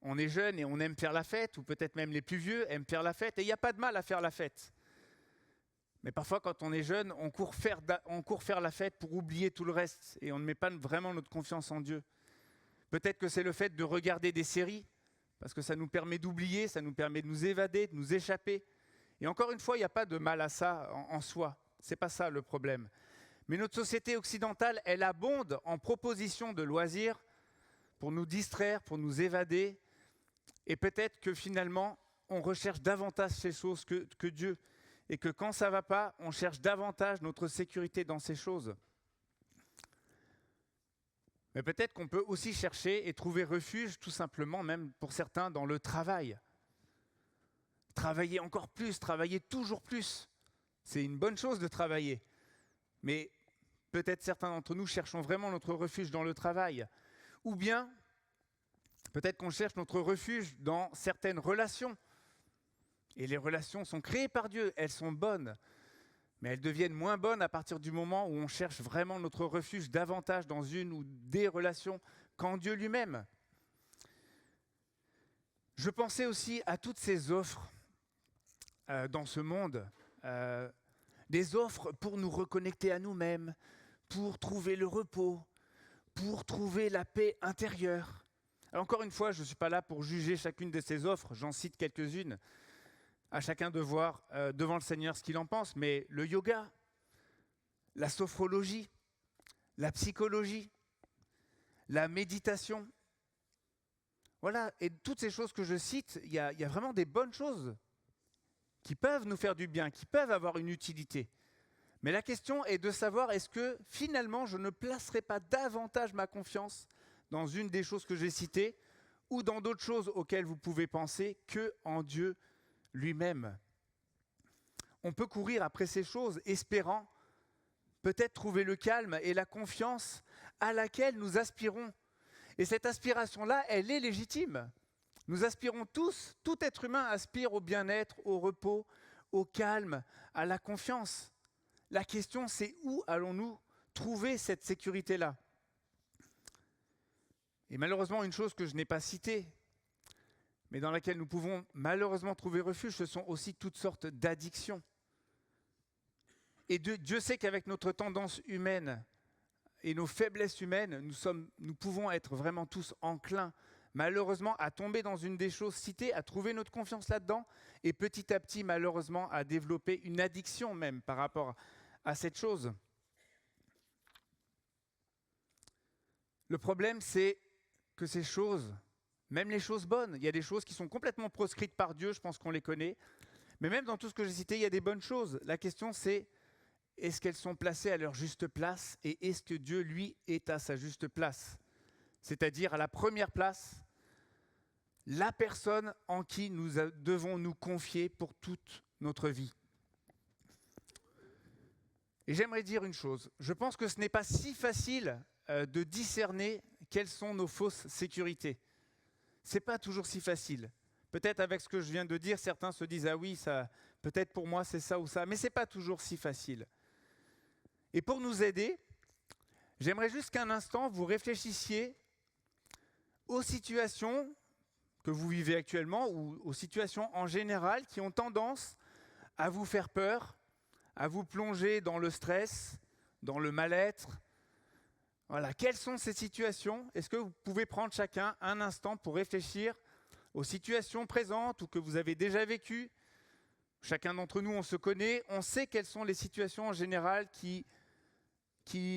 on est jeune et on aime faire la fête, ou peut-être même les plus vieux aiment faire la fête, et il n'y a pas de mal à faire la fête. Mais parfois, quand on est jeune, on court faire la fête pour oublier tout le reste, et on ne met pas vraiment notre confiance en Dieu. Peut-être que c'est le fait de regarder des séries, parce que ça nous permet d'oublier, ça nous permet de nous évader, de nous échapper. Et encore une fois, il n'y a pas de mal à ça en soi. Ce n'est pas ça le problème. Mais notre société occidentale, elle abonde en propositions de loisirs pour nous distraire, pour nous évader. Et peut-être que finalement, on recherche davantage ces choses que Dieu. Et que quand ça ne va pas, on cherche davantage notre sécurité dans ces choses. Mais peut-être qu'on peut aussi chercher et trouver refuge, tout simplement, même pour certains, dans le travail. Travailler encore plus, travailler toujours plus. C'est une bonne chose de travailler. Mais peut-être certains d'entre nous cherchons vraiment notre refuge dans le travail. Ou bien, peut-être qu'on cherche notre refuge dans certaines relations. Et les relations sont créées par Dieu, elles sont bonnes. Mais elles deviennent moins bonnes à partir du moment où on cherche vraiment notre refuge davantage dans une ou des relations qu'en Dieu lui-même. Je pensais aussi à toutes ces offres dans ce monde, des offres pour nous reconnecter à nous-mêmes, pour trouver le repos, pour trouver la paix intérieure. Alors encore une fois, je ne suis pas là pour juger chacune de ces offres, j'en cite quelques-unes. À chacun de voir devant le Seigneur ce qu'il en pense, mais le yoga, la sophrologie, la psychologie, la méditation, voilà, et toutes ces choses que je cite, il y a vraiment des bonnes choses qui peuvent nous faire du bien, qui peuvent avoir une utilité. Mais la question est de savoir, est-ce que finalement je ne placerai pas davantage ma confiance dans une des choses que j'ai citées ou dans d'autres choses auxquelles vous pouvez penser que en Dieu lui-même. On peut courir après ces choses, espérant peut-être trouver le calme et la confiance à laquelle nous aspirons. Et cette aspiration-là, elle est légitime. Nous aspirons tous, tout être humain aspire au bien-être, au repos, au calme, à la confiance. La question, c'est où allons-nous trouver cette sécurité-là ? Et malheureusement, une chose que je n'ai pas citée, mais dans laquelle nous pouvons malheureusement trouver refuge, ce sont aussi toutes sortes d'addictions. Et Dieu sait qu'avec notre tendance humaine et nos faiblesses humaines, nous pouvons être vraiment tous enclins, malheureusement, à tomber dans une des choses citées, à trouver notre confiance là-dedans, et petit à petit, malheureusement, à développer une addiction même par rapport à cette chose. Le problème, c'est que ces choses, même les choses bonnes, il y a des choses qui sont complètement proscrites par Dieu, je pense qu'on les connaît, mais même dans tout ce que j'ai cité, il y a des bonnes choses. La question c'est, est-ce qu'elles sont placées à leur juste place et est-ce que Dieu, lui, est à sa juste place ? C'est-à-dire à la première place, la personne en qui nous devons nous confier pour toute notre vie. Et j'aimerais dire une chose, je pense que ce n'est pas si facile de discerner quelles sont nos fausses sécurités. Ce n'est pas toujours si facile. Peut-être avec ce que je viens de dire, certains se disent « Ah oui, ça, peut-être pour moi c'est ça ou ça », mais ce n'est pas toujours si facile. Et pour nous aider, J'aimerais juste qu'un instant, vous réfléchissiez aux situations que vous vivez actuellement ou aux situations en général qui ont tendance à vous faire peur, à vous plonger dans le stress, dans le mal-être. Voilà, quelles sont ces situations? Est-ce que vous pouvez prendre chacun un instant pour réfléchir aux situations présentes ou que vous avez déjà vécues? Chacun d'entre nous, on se connaît, on sait quelles sont les situations en général qui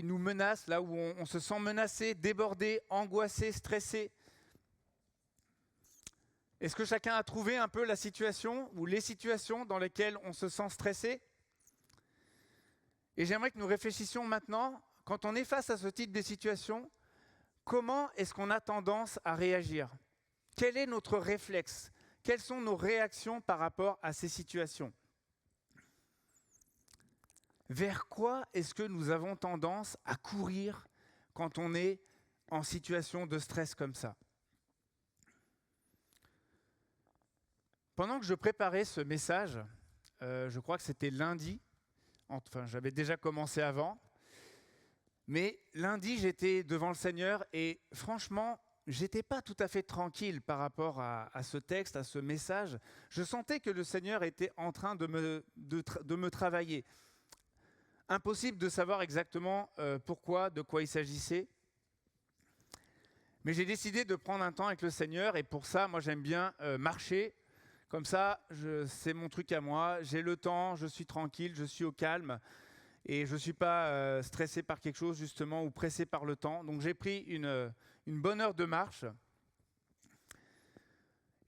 nous menacent, là où on se sent menacé, débordé, angoissé, stressé. Est-ce que chacun a trouvé un peu la situation ou les situations dans lesquelles on se sent stressé? Et j'aimerais que nous réfléchissions maintenant, quand on est face à ce type de situation, comment est-ce qu'on a tendance à réagir? Quel est notre réflexe? Quelles sont nos réactions par rapport à ces situations? Vers quoi est-ce que nous avons tendance à courir quand on est en situation de stress comme ça? Pendant que je préparais ce message, je crois que c'était lundi, enfin j'avais déjà commencé avant, mais lundi j'étais devant le Seigneur et franchement, j'étais pas tout à fait tranquille par rapport à ce texte, à ce message. Je sentais que le Seigneur était en train de me travailler. Impossible de savoir exactement pourquoi, de quoi il s'agissait. Mais j'ai décidé de prendre un temps avec le Seigneur et pour ça, moi j'aime bien marcher. Comme ça, c'est mon truc à moi. J'ai le temps, je suis tranquille, je suis au calme et je ne suis pas stressé par quelque chose justement ou pressé par le temps. Donc j'ai pris une bonne heure de marche.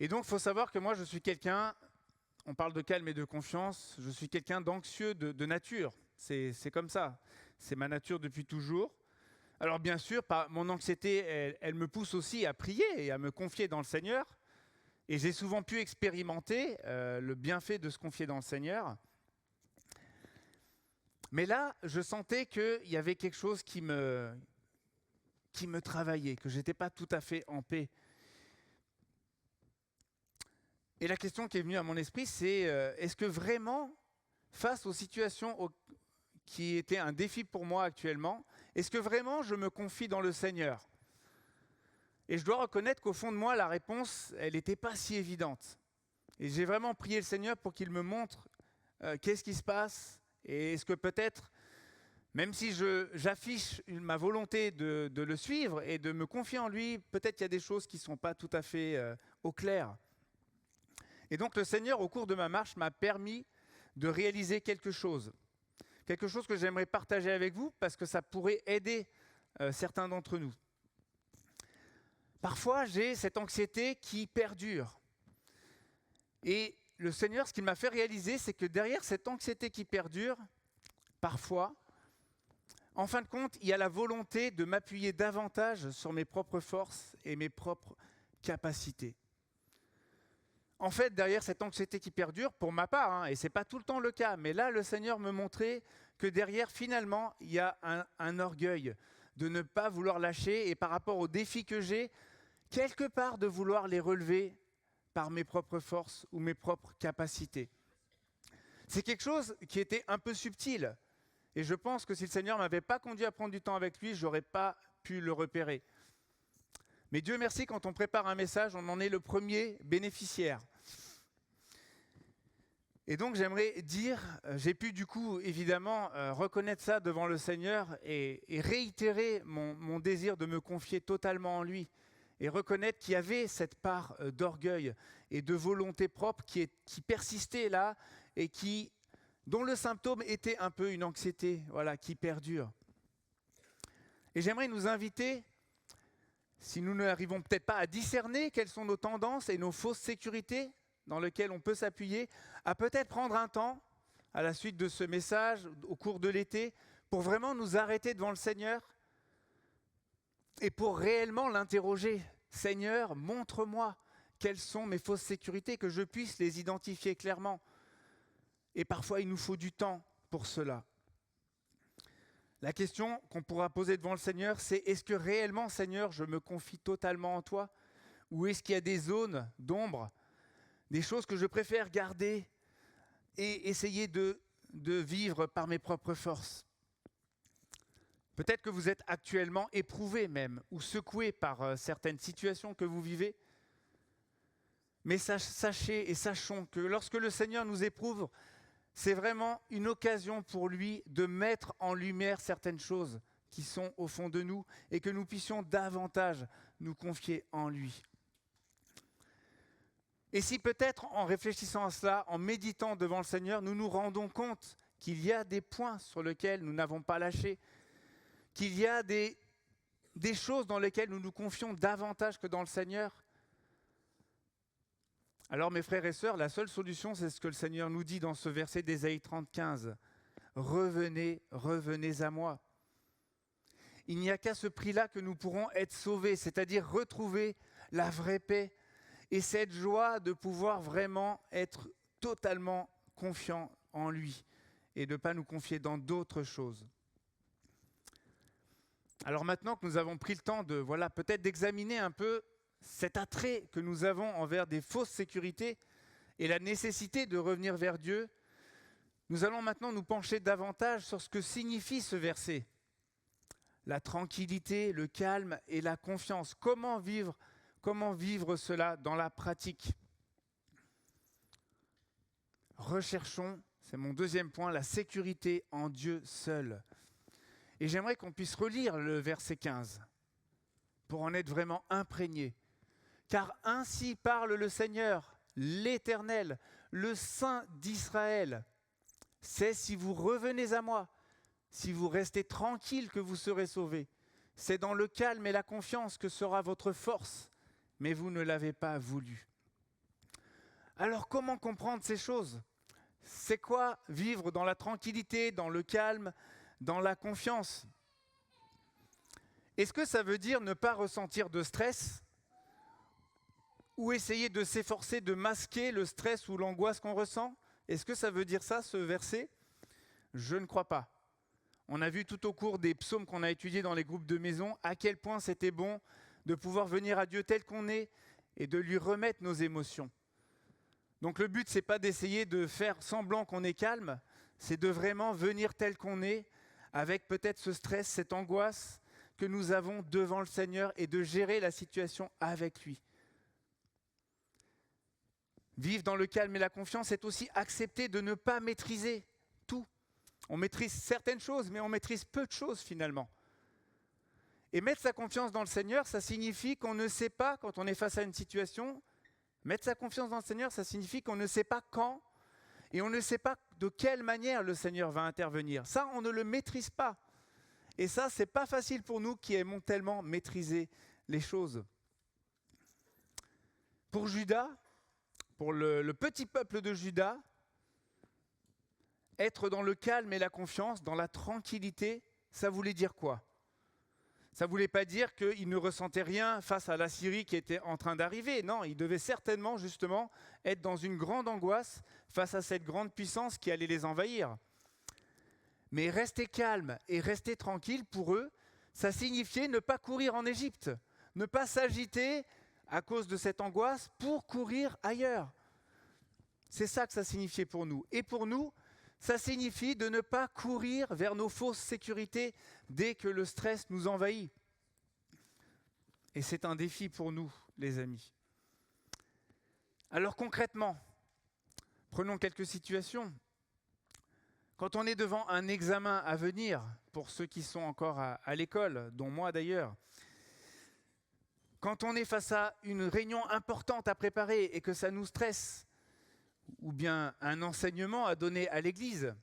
Et donc il faut savoir que moi je suis quelqu'un, on parle de calme et de confiance, je suis quelqu'un d'anxieux de nature. C'est comme ça, c'est ma nature depuis toujours. Alors bien sûr, mon anxiété, elle me pousse aussi à prier et à me confier dans le Seigneur. Et j'ai souvent pu expérimenter le bienfait de se confier dans le Seigneur. Mais là, je sentais qu'il y avait quelque chose qui me travaillait, que je n'étais pas tout à fait en paix. Et la question qui est venue à mon esprit, c'est est-ce que vraiment, face aux situations qui étaient un défi pour moi actuellement, est-ce que vraiment je me confie dans le Seigneur? Et je dois reconnaître qu'au fond de moi, la réponse, elle n'était pas si évidente. Et j'ai vraiment prié le Seigneur pour qu'il me montre qu'est-ce qui se passe. Et est-ce que peut-être, même si j'affiche ma volonté de le suivre et de me confier en lui, peut-être qu'il y a des choses qui ne sont pas tout à fait au clair. Et donc le Seigneur, au cours de ma marche, m'a permis de réaliser quelque chose. Quelque chose que j'aimerais partager avec vous parce que ça pourrait aider certains d'entre nous. Parfois, j'ai cette anxiété qui perdure. Et le Seigneur, ce qu'il m'a fait réaliser, c'est que derrière cette anxiété qui perdure, parfois, en fin de compte, il y a la volonté de m'appuyer davantage sur mes propres forces et mes propres capacités. En fait, derrière cette anxiété qui perdure, pour ma part, et ce n'est pas tout le temps le cas, mais là, le Seigneur me montrait que derrière, finalement, il y a un orgueil de ne pas vouloir lâcher et par rapport aux défis que j'ai, quelque part de vouloir les relever par mes propres forces ou mes propres capacités. C'est quelque chose qui était un peu subtil. Et je pense que si le Seigneur ne m'avait pas conduit à prendre du temps avec lui, je n'aurais pas pu le repérer. Mais Dieu merci, quand on prépare un message, on en est le premier bénéficiaire. Et donc j'aimerais dire, j'ai pu du coup évidemment reconnaître ça devant le Seigneur et réitérer mon désir de me confier totalement en lui. Et reconnaître qu'il y avait cette part d'orgueil et de volonté propre qui persistait là et dont le symptôme était un peu une anxiété, voilà, qui perdure. Et j'aimerais nous inviter, si nous n'arrivons peut-être pas à discerner quelles sont nos tendances et nos fausses sécurités dans lesquelles on peut s'appuyer, à peut-être prendre un temps, à la suite de ce message, au cours de l'été, pour vraiment nous arrêter devant le Seigneur et pour réellement l'interroger. Seigneur, montre-moi quelles sont mes fausses sécurités, que je puisse les identifier clairement. Et parfois, il nous faut du temps pour cela. La question qu'on pourra poser devant le Seigneur, c'est est-ce que réellement, Seigneur, je me confie totalement en toi? Ou est-ce qu'il y a des zones d'ombre, des choses que je préfère garder et essayer de vivre par mes propres forces? Peut-être que vous êtes actuellement éprouvé même ou secoué par certaines situations que vous vivez. Mais sachez et sachons que lorsque le Seigneur nous éprouve, c'est vraiment une occasion pour lui de mettre en lumière certaines choses qui sont au fond de nous et que nous puissions davantage nous confier en lui. Et si peut-être en réfléchissant à cela, en méditant devant le Seigneur, nous nous rendons compte qu'il y a des points sur lesquels nous n'avons pas lâché, qu'il y a des choses dans lesquelles nous nous confions davantage que dans le Seigneur, alors mes frères et sœurs, la seule solution, c'est ce que le Seigneur nous dit dans ce verset d'Ésaïe 30:15. Revenez, revenez à moi. Il n'y a qu'à ce prix-là que nous pourrons être sauvés, c'est-à-dire retrouver la vraie paix et cette joie de pouvoir vraiment être totalement confiants en lui et de ne pas nous confier dans d'autres choses. Alors maintenant que nous avons pris le temps de, peut-être d'examiner un peu cet attrait que nous avons envers des fausses sécurités et la nécessité de revenir vers Dieu, nous allons maintenant nous pencher davantage sur ce que signifie ce verset. La tranquillité, le calme et la confiance. Comment vivre cela dans la pratique ? Recherchons, c'est mon deuxième point, la sécurité en Dieu seul. Et j'aimerais qu'on puisse relire le verset 15 pour en être vraiment imprégné. Car ainsi parle le Seigneur, l'Éternel, le Saint d'Israël. C'est si vous revenez à moi, si vous restez tranquille que vous serez sauvés. C'est dans le calme et la confiance que sera votre force, mais vous ne l'avez pas voulu. Alors comment comprendre ces choses ? C'est quoi vivre dans la tranquillité, dans le calme, dans la confiance ? Est-ce que ça veut dire ne pas ressentir de stress ? Ou essayer de s'efforcer de masquer le stress ou l'angoisse qu'on ressent ? Est-ce que ça veut dire ça, ce verset ? Je ne crois pas. On a vu tout au cours des psaumes qu'on a étudiés dans les groupes de maison à quel point c'était bon de pouvoir venir à Dieu tel qu'on est et de lui remettre nos émotions. Donc le but, ce n'est pas d'essayer de faire semblant qu'on est calme, c'est de vraiment venir tel qu'on est, avec peut-être ce stress, cette angoisse que nous avons devant le Seigneur et de gérer la situation avec lui. Vivre dans le calme et la confiance, c'est aussi accepter de ne pas maîtriser tout. On maîtrise certaines choses, mais on maîtrise peu de choses finalement. Et mettre sa confiance dans le Seigneur, ça signifie qu'on ne sait pas, quand on est face à une situation, mettre sa confiance dans le Seigneur, ça signifie qu'on ne sait pas quand et on ne sait pas de quelle manière le Seigneur va intervenir. Ça, on ne le maîtrise pas. Et ça, c'est pas facile pour nous qui aimons tellement maîtriser les choses. Pour Judas, pour le petit peuple de Juda, être dans le calme et la confiance, dans la tranquillité, ça voulait dire quoi ? Ça ne voulait pas dire qu'ils ne ressentaient rien face à la Syrie qui était en train d'arriver. Non, ils devaient certainement, justement, être dans une grande angoisse face à cette grande puissance qui allait les envahir. Mais rester calme et rester tranquille, pour eux, ça signifiait ne pas courir en Égypte, ne pas s'agiter à cause de cette angoisse pour courir ailleurs. C'est ça que ça signifiait pour nous. Et pour nous, ça signifie de ne pas courir vers nos fausses sécurités dès que le stress nous envahit. Et c'est un défi pour nous, les amis. Alors concrètement, prenons quelques situations. Quand on est devant un examen à venir, pour ceux qui sont encore à l'école, dont moi d'ailleurs, quand on est face à une réunion importante à préparer et que ça nous stresse, ou bien un enseignement à donner à l'église,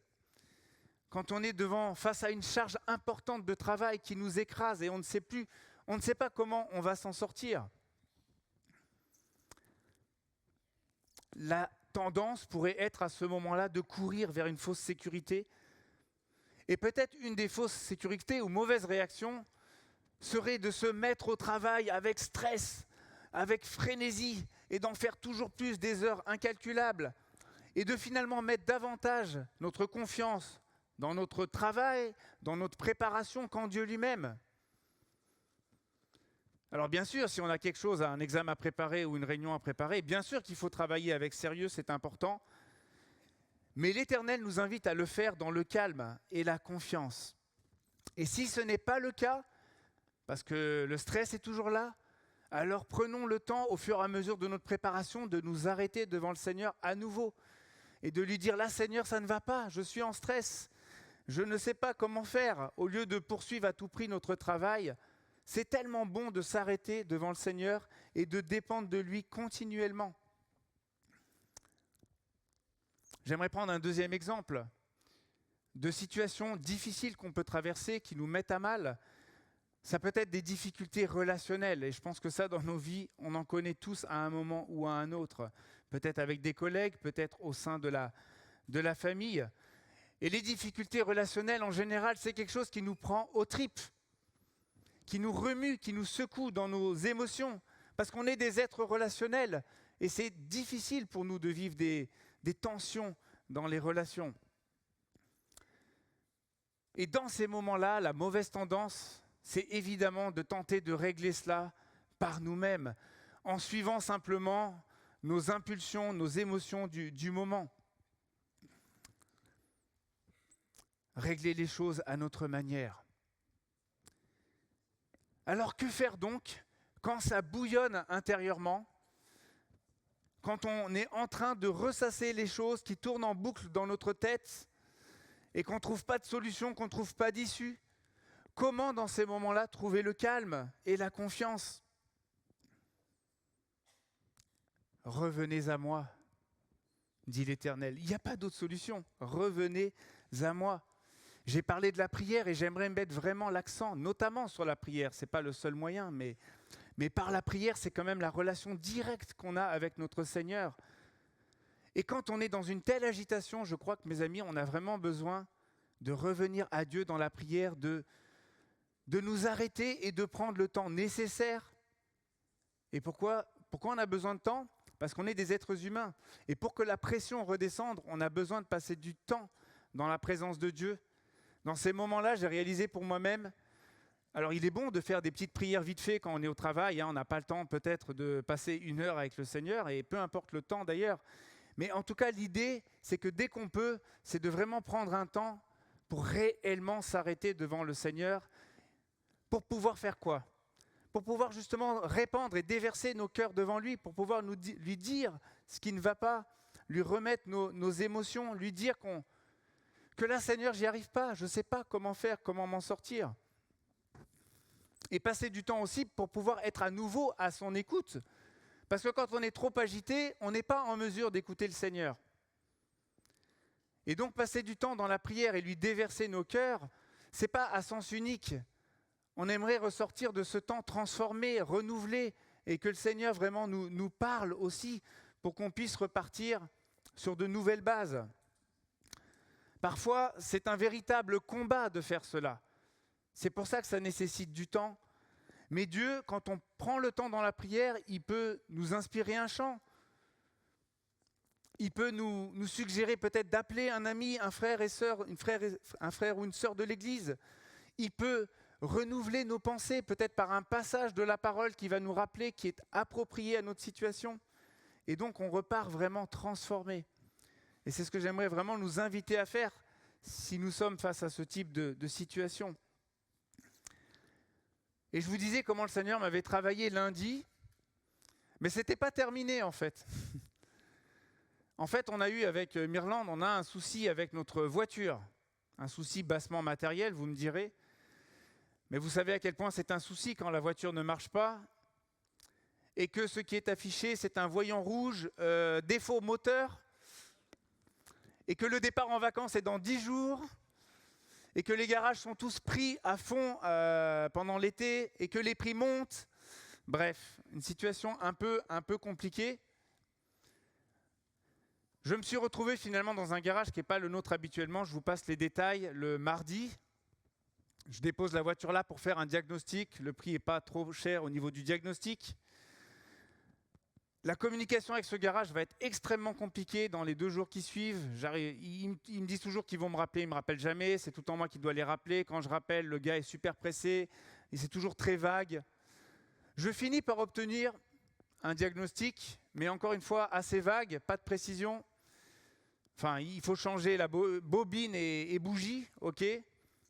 quand on est face à une charge importante de travail qui nous écrase et on ne sait pas comment on va s'en sortir, la tendance pourrait être à ce moment-là de courir vers une fausse sécurité. Et peut-être une des fausses sécurités ou mauvaises réactions serait de se mettre au travail avec stress, avec frénésie, et d'en faire toujours plus des heures incalculables, et de finalement mettre davantage notre confiance dans notre travail, dans notre préparation qu'en Dieu lui-même. Alors bien sûr, si on a quelque chose, un examen à préparer ou une réunion à préparer, bien sûr qu'il faut travailler avec sérieux, c'est important, mais l'Éternel nous invite à le faire dans le calme et la confiance. Et si ce n'est pas le cas, parce que le stress est toujours là, alors prenons le temps, au fur et à mesure de notre préparation, de nous arrêter devant le Seigneur à nouveau et de lui dire, là Seigneur, ça ne va pas, je suis en stress, je ne sais pas comment faire. Au lieu de poursuivre à tout prix notre travail, c'est tellement bon de s'arrêter devant le Seigneur et de dépendre de lui continuellement. J'aimerais prendre un deuxième exemple de situations difficiles qu'on peut traverser, qui nous mettent à mal. Ça peut être des difficultés relationnelles, et je pense que ça, dans nos vies, on en connaît tous à un moment ou à un autre. Peut-être avec des collègues, peut-être au sein de la famille. Et les difficultés relationnelles, en général, c'est quelque chose qui nous prend aux tripes, qui nous remue, qui nous secoue dans nos émotions, parce qu'on est des êtres relationnels, et c'est difficile pour nous de vivre des tensions dans les relations. Et dans ces moments-là, la mauvaise tendance, c'est évidemment de tenter de régler cela par nous-mêmes, en suivant simplement nos impulsions, nos émotions du moment. Régler les choses à notre manière. Alors que faire donc quand ça bouillonne intérieurement, quand on est en train de ressasser les choses qui tournent en boucle dans notre tête et qu'on ne trouve pas de solution, qu'on ne trouve pas d'issue? Comment dans ces moments-là trouver le calme et la confiance? Revenez à moi, dit l'Éternel. Il n'y a pas d'autre solution. Revenez à moi. J'ai parlé de la prière et j'aimerais mettre vraiment l'accent, notamment sur la prière. Ce n'est pas le seul moyen, mais par la prière, c'est quand même la relation directe qu'on a avec notre Seigneur. Et quand on est dans une telle agitation, je crois que, mes amis, on a vraiment besoin de revenir à Dieu dans la prière, de nous arrêter et de prendre le temps nécessaire. Et pourquoi on a besoin de temps? Parce qu'on est des êtres humains. Et pour que la pression redescende, on a besoin de passer du temps dans la présence de Dieu. Dans ces moments-là, j'ai réalisé pour moi-même, alors il est bon de faire des petites prières vite fait quand on est au travail, on n'a pas le temps peut-être de passer 1 heure avec le Seigneur, et peu importe le temps d'ailleurs. Mais en tout cas, l'idée, c'est que dès qu'on peut, c'est de vraiment prendre un temps pour réellement s'arrêter devant le Seigneur. Pour pouvoir faire quoi? Pour pouvoir justement répandre et déverser nos cœurs devant lui, pour pouvoir lui dire ce qui ne va pas, lui remettre nos émotions, lui dire que là, Seigneur, j'y arrive pas, je ne sais pas comment faire, comment m'en sortir. Et passer du temps aussi pour pouvoir être à nouveau à son écoute. Parce que quand on est trop agité, on n'est pas en mesure d'écouter le Seigneur. Et donc passer du temps dans la prière et lui déverser nos cœurs, ce n'est pas à sens unique. On aimerait ressortir de ce temps transformé, renouvelé, et que le Seigneur vraiment nous parle aussi pour qu'on puisse repartir sur de nouvelles bases. Parfois, c'est un véritable combat de faire cela. C'est pour ça que ça nécessite du temps. Mais Dieu, quand on prend le temps dans la prière, il peut nous inspirer un chant. Il peut nous suggérer peut-être d'appeler un ami, un frère ou une sœur de l'Église. Il peut renouveler nos pensées, peut-être par un passage de la parole qui va nous rappeler, qui est approprié à notre situation. Et donc, on repart vraiment transformé. Et c'est ce que j'aimerais vraiment nous inviter à faire si nous sommes face à ce type de situation. Et je vous disais comment le Seigneur m'avait travaillé lundi, mais ce n'était pas terminé en fait. En fait, on a eu avec Myrlande, on a un souci avec notre voiture, un souci bassement matériel, vous me direz. Mais vous savez à quel point c'est un souci quand la voiture ne marche pas et que ce qui est affiché, c'est un voyant rouge, défaut moteur, et que le départ en vacances est dans 10 jours, et que les garages sont tous pris à fond pendant l'été, et que les prix montent. Bref, une situation un peu compliquée. Je me suis retrouvé finalement dans un garage qui n'est pas le nôtre habituellement. Je vous passe les détails. Le mardi, je dépose la voiture là pour faire un diagnostic. Le prix n'est pas trop cher au niveau du diagnostic. La communication avec ce garage va être extrêmement compliquée dans les 2 jours qui suivent. Ils me disent toujours qu'ils vont me rappeler, ils ne me rappellent jamais. C'est tout le temps moi qui dois les rappeler. Quand je rappelle, le gars est super pressé et c'est toujours très vague. Je finis par obtenir un diagnostic, mais encore une fois assez vague, pas de précision. Enfin, il faut changer la bobine et bougie, ok.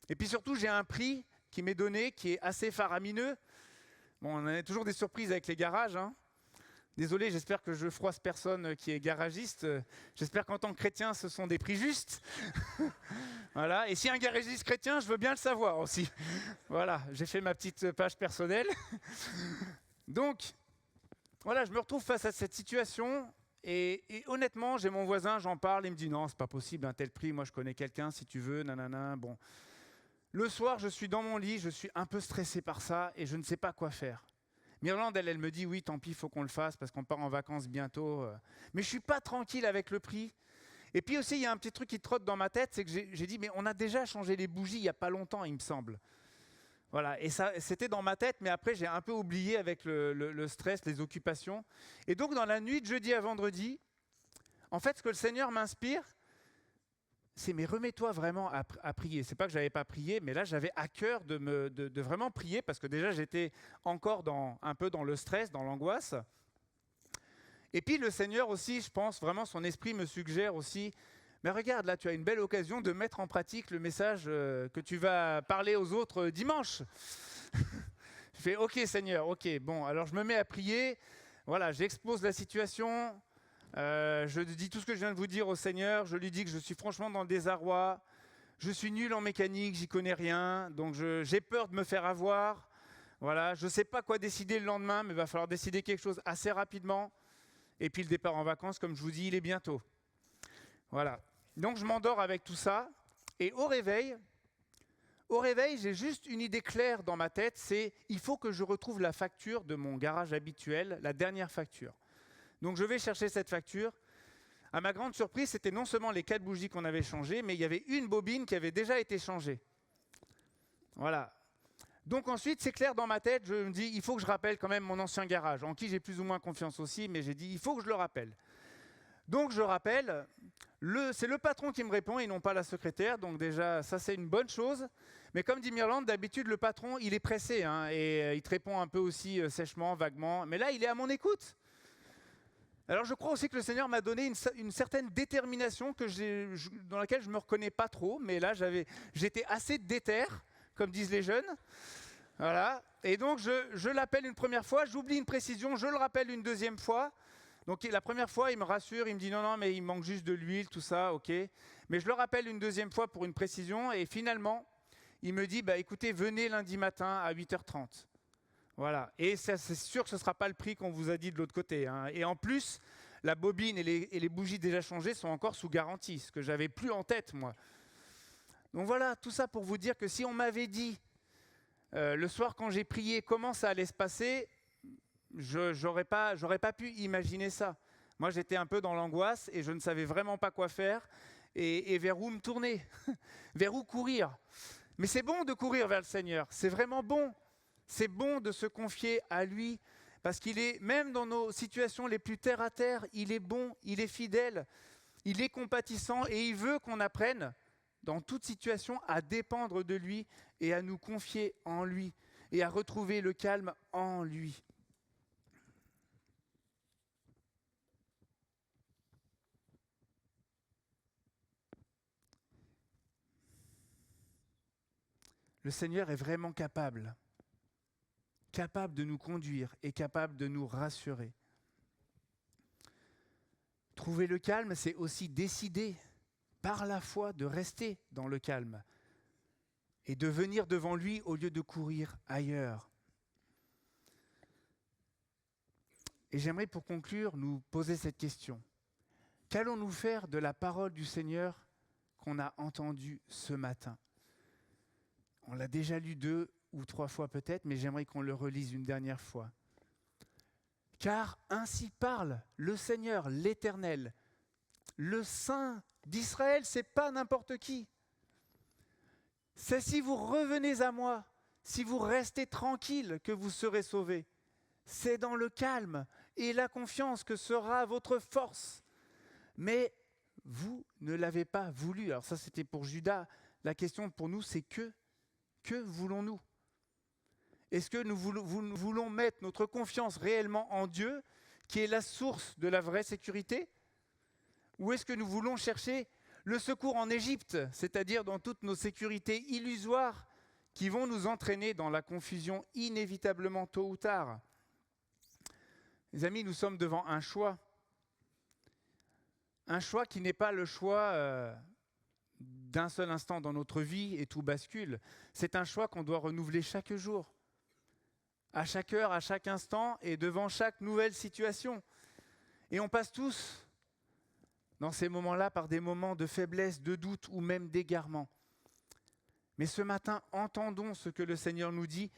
Et puis surtout, j'ai un prix qui m'est donné, qui est assez faramineux. Bon, on a toujours des surprises avec les garages, hein. Désolé, j'espère que je froisse personne qui est garagiste. J'espère qu'en tant que chrétien, ce sont des prix justes. Voilà. Et si un garagiste chrétien, je veux bien le savoir aussi. Voilà, j'ai fait ma petite page personnelle. Donc, voilà, je me retrouve face à cette situation. Et honnêtement, j'ai mon voisin, j'en parle, il me dit non, c'est pas possible, un tel prix, moi je connais quelqu'un, si tu veux, nanana, bon. Le soir, je suis dans mon lit, je suis un peu stressé par ça et je ne sais pas quoi faire. Myrlande, elle me dit oui, tant pis, il faut qu'on le fasse parce qu'on part en vacances bientôt. Mais je ne suis pas tranquille avec le prix. Et puis aussi, il y a un petit truc qui trotte dans ma tête, c'est que j'ai dit, mais on a déjà changé les bougies il n'y a pas longtemps, il me semble. Voilà, et ça, c'était dans ma tête, mais après, j'ai un peu oublié avec le stress, les occupations. Et donc, dans la nuit de jeudi à vendredi, en fait, ce que le Seigneur m'inspire, c'est mais remets-toi vraiment à prier. C'est pas que j'avais pas prié, mais là j'avais à cœur de vraiment prier parce que déjà j'étais encore un peu dans le stress, dans l'angoisse. Et puis le Seigneur aussi, je pense vraiment son esprit me suggère aussi, mais regarde là, tu as une belle occasion de mettre en pratique le message que tu vas parler aux autres dimanche. Je fais OK Seigneur, OK. Bon, alors je me mets à prier. Voilà, j'expose la situation. Je dis tout ce que je viens de vous dire au Seigneur, je lui dis que je suis franchement dans le désarroi, je suis nul en mécanique, j'y connais rien, donc j'ai peur de me faire avoir. Voilà, je ne sais pas quoi décider le lendemain, mais il va falloir décider quelque chose assez rapidement. Et puis le départ en vacances, comme je vous dis, il est bientôt. Voilà, donc je m'endors avec tout ça, et au réveil, j'ai juste une idée claire dans ma tête, c'est il faut que je retrouve la facture de mon garage habituel, la dernière facture. Donc je vais chercher cette facture. À ma grande surprise, c'était non seulement les 4 bougies qu'on avait changées, mais il y avait une bobine qui avait déjà été changée. Voilà. Donc ensuite, c'est clair dans ma tête, je me dis, il faut que je rappelle quand même mon ancien garage, en qui j'ai plus ou moins confiance aussi, mais j'ai dit, il faut que je le rappelle. Donc je rappelle, c'est le patron qui me répond et non pas la secrétaire, donc déjà, ça c'est une bonne chose. Mais comme dit Myrlande, d'habitude, le patron, il est pressé, hein, et il te répond un peu aussi sèchement, vaguement, mais là, il est à mon écoute. Alors je crois aussi que le Seigneur m'a donné une certaine détermination dans laquelle je ne me reconnais pas trop, mais là j'étais assez déter, comme disent les jeunes. Voilà. Et donc je l'appelle une première fois, j'oublie une précision, je le rappelle une deuxième fois. Donc la première fois, il me rassure, il me dit non, mais il manque juste de l'huile, tout ça, ok. Mais je le rappelle une deuxième fois pour une précision, et finalement, il me dit, écoutez, venez lundi matin à 8h30. Voilà, et ça, c'est sûr que ce ne sera pas le prix qu'on vous a dit de l'autre côté, hein. Et en plus, la bobine et les bougies déjà changées sont encore sous garantie, ce que je n'avais plus en tête, moi. Donc voilà, tout ça pour vous dire que si on m'avait dit, le soir quand j'ai prié, comment ça allait se passer, je n'aurais pas pu imaginer ça. Moi, j'étais un peu dans l'angoisse et je ne savais vraiment pas quoi faire et vers où me tourner, vers où courir. Mais c'est bon de courir vers le Seigneur, c'est vraiment bon. C'est bon de se confier à lui parce qu'il est, même dans nos situations les plus terre à terre, il est bon, il est fidèle, il est compatissant et il veut qu'on apprenne dans toute situation à dépendre de lui et à nous confier en lui et à retrouver le calme en lui. Le Seigneur est vraiment capable de nous conduire et capable de nous rassurer. Trouver le calme, c'est aussi décider par la foi de rester dans le calme et de venir devant lui au lieu de courir ailleurs. Et j'aimerais pour conclure nous poser cette question. Qu'allons-nous faire de la parole du Seigneur qu'on a entendue ce matin ? On l'a déjà lu 2 ou 3 fois peut-être, mais j'aimerais qu'on le relise une dernière fois. Car ainsi parle le Seigneur, l'Éternel, le Saint d'Israël, c'est pas n'importe qui. C'est si vous revenez à moi, si vous restez tranquille que vous serez sauvés. C'est dans le calme et la confiance que sera votre force. Mais vous ne l'avez pas voulu. Alors ça, c'était pour Judas. La question pour nous, c'est que voulons-nous ? Est-ce que nous voulons mettre notre confiance réellement en Dieu, qui est la source de la vraie sécurité ? Ou est-ce que nous voulons chercher le secours en Égypte, c'est-à-dire dans toutes nos sécurités illusoires qui vont nous entraîner dans la confusion inévitablement tôt ou tard. Les amis, nous sommes devant un choix qui n'est pas le choix d'un seul instant dans notre vie et tout bascule. C'est un choix qu'on doit renouveler chaque jour, à chaque heure, à chaque instant et devant chaque nouvelle situation. Et on passe tous dans ces moments-là par des moments de faiblesse, de doute ou même d'égarement. Mais ce matin, entendons ce que le Seigneur nous dit.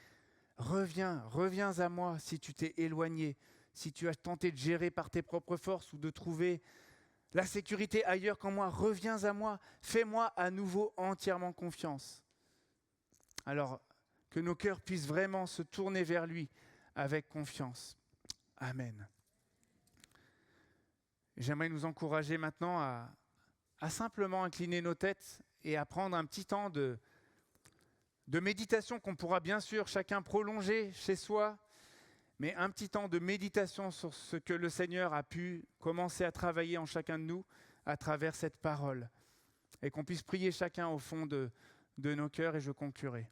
Reviens à moi si tu t'es éloigné, si tu as tenté de gérer par tes propres forces ou de trouver la sécurité ailleurs qu'en moi. Reviens à moi, fais-moi à nouveau entièrement confiance. Alors, que nos cœurs puissent vraiment se tourner vers lui avec confiance. Amen. J'aimerais nous encourager maintenant à simplement incliner nos têtes et à prendre un petit temps de méditation qu'on pourra bien sûr chacun prolonger chez soi, mais un petit temps de méditation sur ce que le Seigneur a pu commencer à travailler en chacun de nous à travers cette parole. Et qu'on puisse prier chacun au fond de nos cœurs, et je conclurai.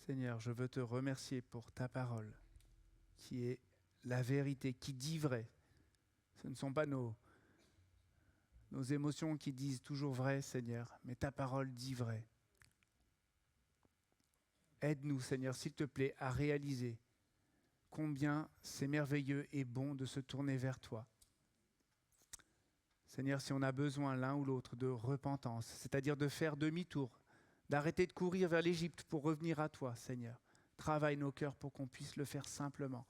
Seigneur, je veux te remercier pour ta parole, qui est la vérité, qui dit vrai. Ce ne sont pas nos émotions qui disent toujours vrai, Seigneur, mais ta parole dit vrai. Aide-nous, Seigneur, s'il te plaît, à réaliser combien c'est merveilleux et bon de se tourner vers toi. Seigneur, si on a besoin l'un ou l'autre de repentance, c'est-à-dire de faire demi-tour, d'arrêter de courir vers l'Égypte pour revenir à toi, Seigneur. Travaille nos cœurs pour qu'on puisse le faire simplement.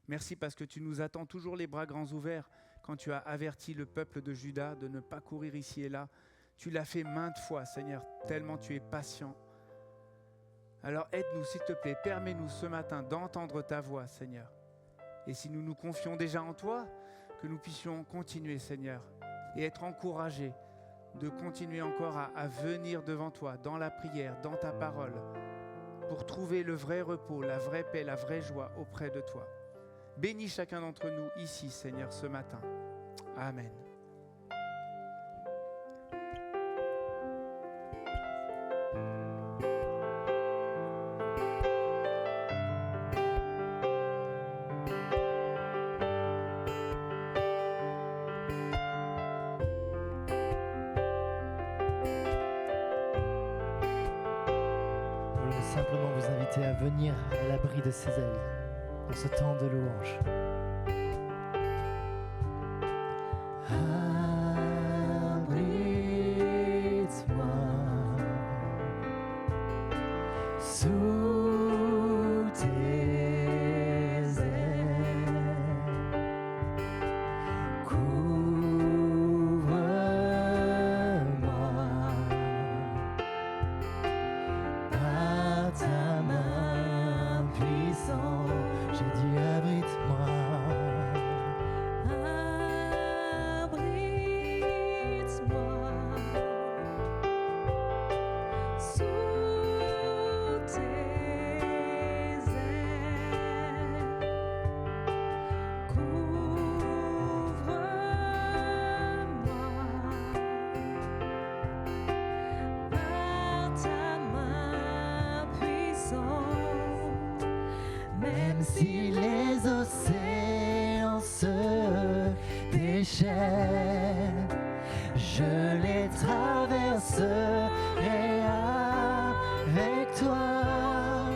Merci parce que tu nous attends toujours les bras grands ouverts quand tu as averti le peuple de Juda de ne pas courir ici et là. Tu l'as fait maintes fois, Seigneur, tellement tu es patient. Alors aide-nous, s'il te plaît, permets-nous ce matin d'entendre ta voix, Seigneur. Et si nous nous confions déjà en toi, que nous puissions continuer, Seigneur, et être encouragés de continuer encore à venir devant toi, dans la prière, dans ta parole, pour trouver le vrai repos, la vraie paix, la vraie joie auprès de toi. Bénis chacun d'entre nous ici, Seigneur, ce matin. Amen. Simplement vous inviter à venir à l'abri de ses ailes dans ce temps de louange. Abrite-moi sous tes ailes, couvre-moi par ta main puissante. J'ai dit abrite-moi. Abrite-moi sous tes ailes, couvre-moi par ta main puissante. Même si les océans se déchaînent, je les traverserai avec toi.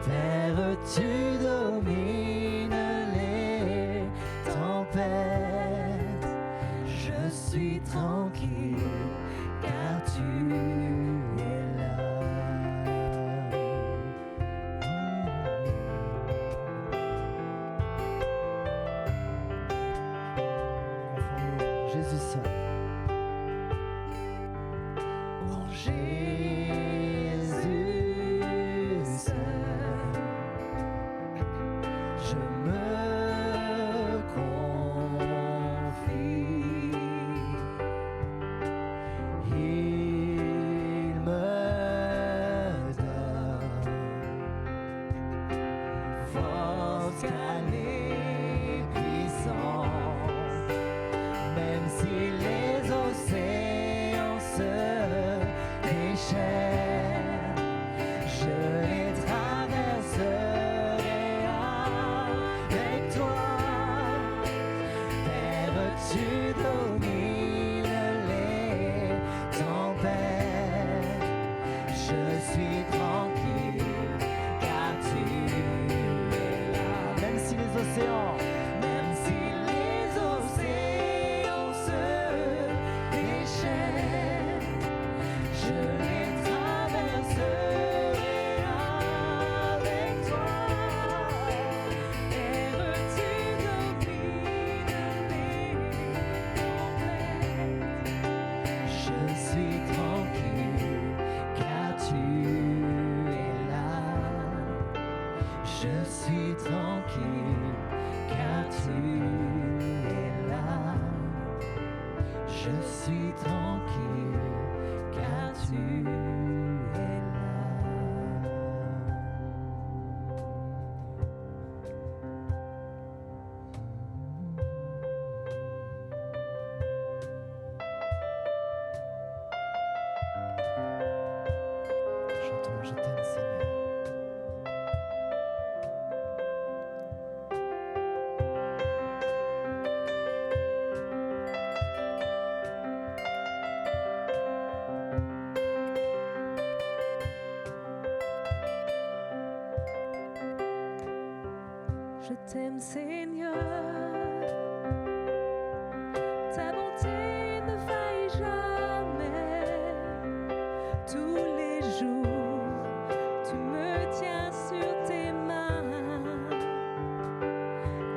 Terre, tu domines les tempêtes. Je suis tranquille car tu es là. Jésus seul, je me confie. Il me donne force, calme et puissance, même si les océans se déchaînent, je les traverserai avec toi. Père, tu domines les tempêtes, je suis tranquille car tu es là. Même si les océans se déchaînent, je les traverserai avec toi. Père, tu domines les tempêtes, je suis tranquille car tu es là. Je suis tranquille car tu es là. Je suis tranquille car tu es là. Chantons, je t'aime Seigneur. Je t'aime Seigneur, ta bonté ne faillit jamais. Tous les jours, tu me tiens sur tes mains.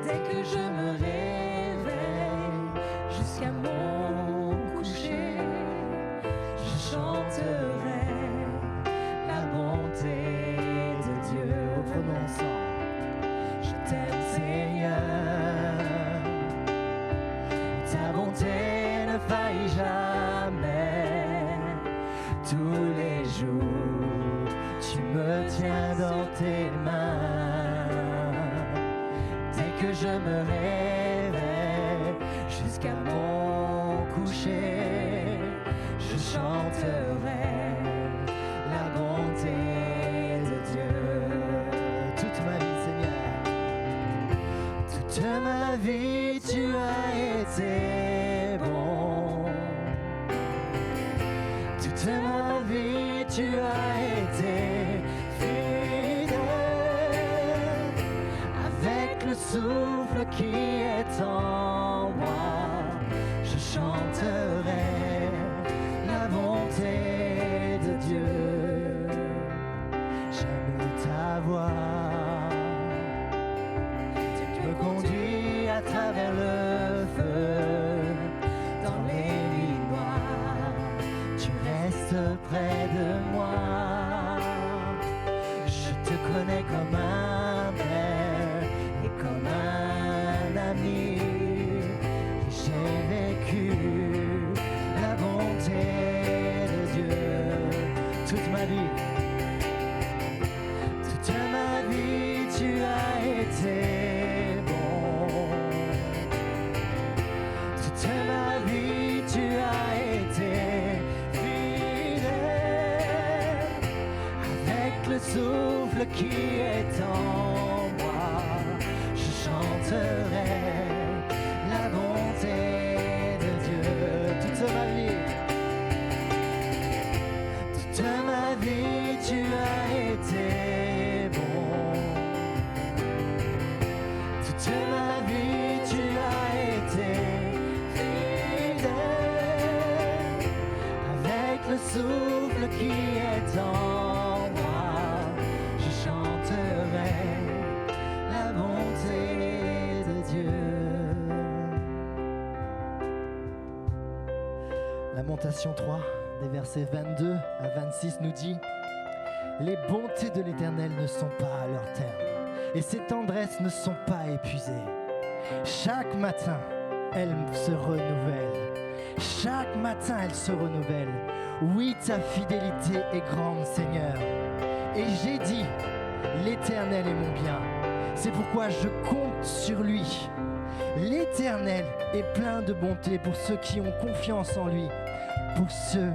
Dès que je me réveille, jusqu'à mon coucher, je chanterai la bonté de Dieu. Prononçant. Je t'aime Seigneur, Ta bonté ne faillit jamais. Tous les jours, tu me tiens dans tes mains. Dès que je me réveille, jusqu'à mon coucher, je chanterai la bonté de Dieu. Toute ma vie, Seigneur, toute ma vie, tu as été bon. Toute ma vie, tu as été fidèle. Avec le souffle qui est en moi, je chanterai la bonté de Dieu. J'aime ta voix. Tu me conduis à travers le feu, dans les nuits noires, tu restes près de moi. Je te connais comme un père et comme un ami. Et j'ai vécu la bonté de Dieu toute ma vie. Toute ma vie, tu as été bon. Toute ma vie, tu as été fidèle. Avec le souffle qui est en moi, je chanterai la bonté de Dieu. Toute ma vie, toute ma vie, tu as été bon. Toute ma vie, tu as été fidèle. Avec le souffle qui est en moi, je chanterai la bonté de Dieu. Lamentation 3. des versets 22 à 26 nous dit: les bontés de l'Éternel ne sont pas à leur terme, et ses tendresses ne sont pas épuisées. Chaque matin, elles se renouvellent. Chaque matin, elles se renouvellent. Oui, ta fidélité est grande, Seigneur. Et j'ai dit, l'Éternel est mon bien. C'est pourquoi je compte sur lui. L'Éternel est plein de bonté pour ceux qui ont confiance en lui, pour ceux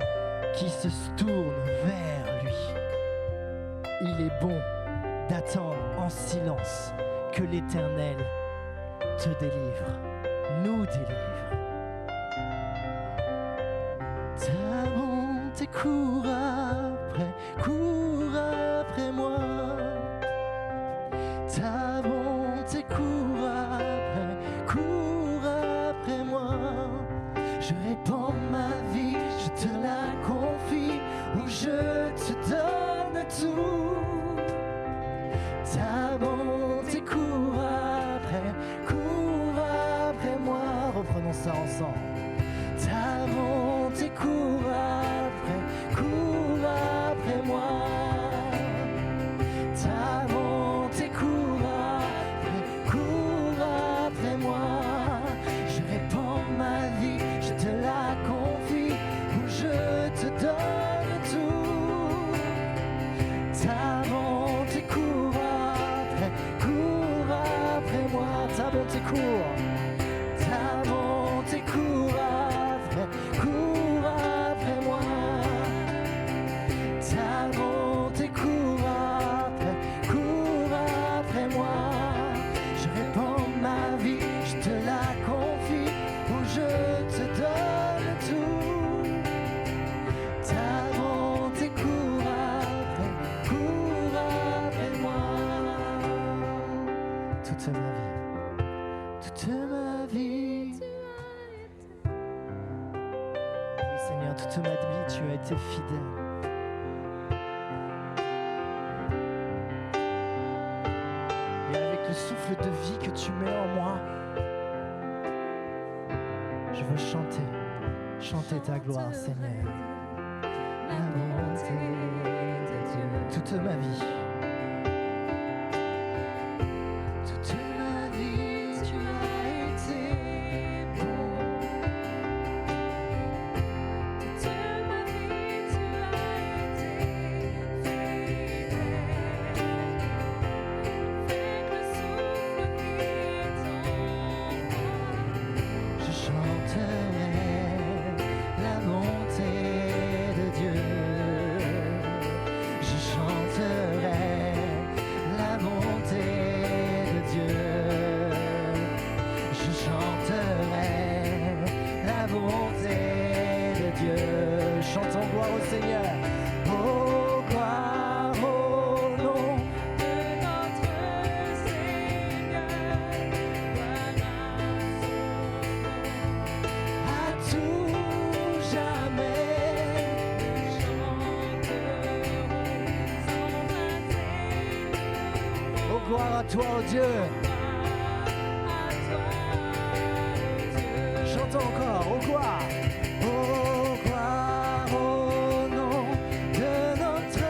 qui se tournent vers lui. Il est bon d'attendre en silence que l'Éternel te délivre, nous délivre. Ta bonté court après moi. Ta bonté court après moi. Je répands ma vie, je te la confie, où je te donne tout. Ta bonté court après moi. Reprenons ça ensemble. Ta bonté court après moi. Ta bonté court après moi. Je répands ma vie, je te la confie, où je te donne tout. Ta bonté court après moi. Ta bonté court. Ta bonté court après moi. Ta bonté court après moi. Je répands ma vie, je te la confie, où je te donne tout. Ta bonté court après moi. Toute ma vie, toute ma vie. Oui, Seigneur, toute ma vie, tu as été fidèle. Et avec le souffle de vie que tu mets en moi, je veux chanter ta gloire, Seigneur. La bonté de Dieu. Toute ma vie. Toute ma vie, tu as été bon. Toute ma vie, tu as été fidèle. Avec le souffle qui est en moi, Je chanterai la bonté de Dieu. Je chanterai la bonté de Dieu. Je chanterai la bonté de Dieu. Chantons gloire au Seigneur. Oh, gloire au nom. de notre Seigneur, À tout jamais. Oh, gloire à toi, oh Dieu. Chantons encore, oh gloire. Oh gloire au nom de notre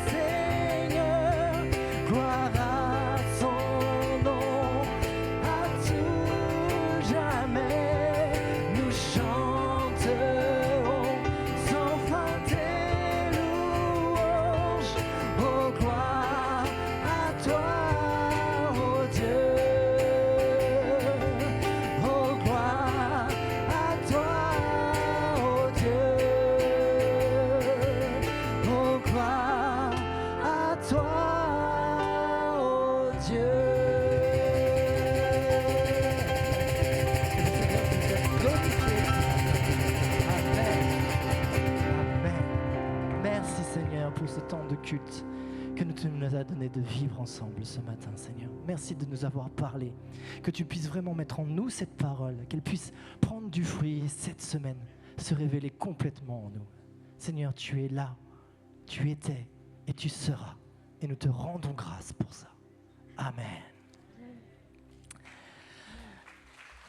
Seigneur. Gloire à son nom. À tout jamais, nous chanterons sans fin tes louanges. Oh gloire à toi, oh Dieu. Oh gloire à toi, oh Dieu. Oh gloire à toi, oh Dieu. Amen. Amen. Merci Seigneur pour ce temps de culte que tu nous as donné de vivre ensemble ce matin, Seigneur. Merci de nous avoir parlé. Que tu puisses vraiment mettre en nous cette parole, qu'elle puisse prendre du fruit cette semaine, se révéler complètement en nous. Seigneur, tu es là, tu étais et tu seras. Et nous te rendons grâce pour ça. Amen.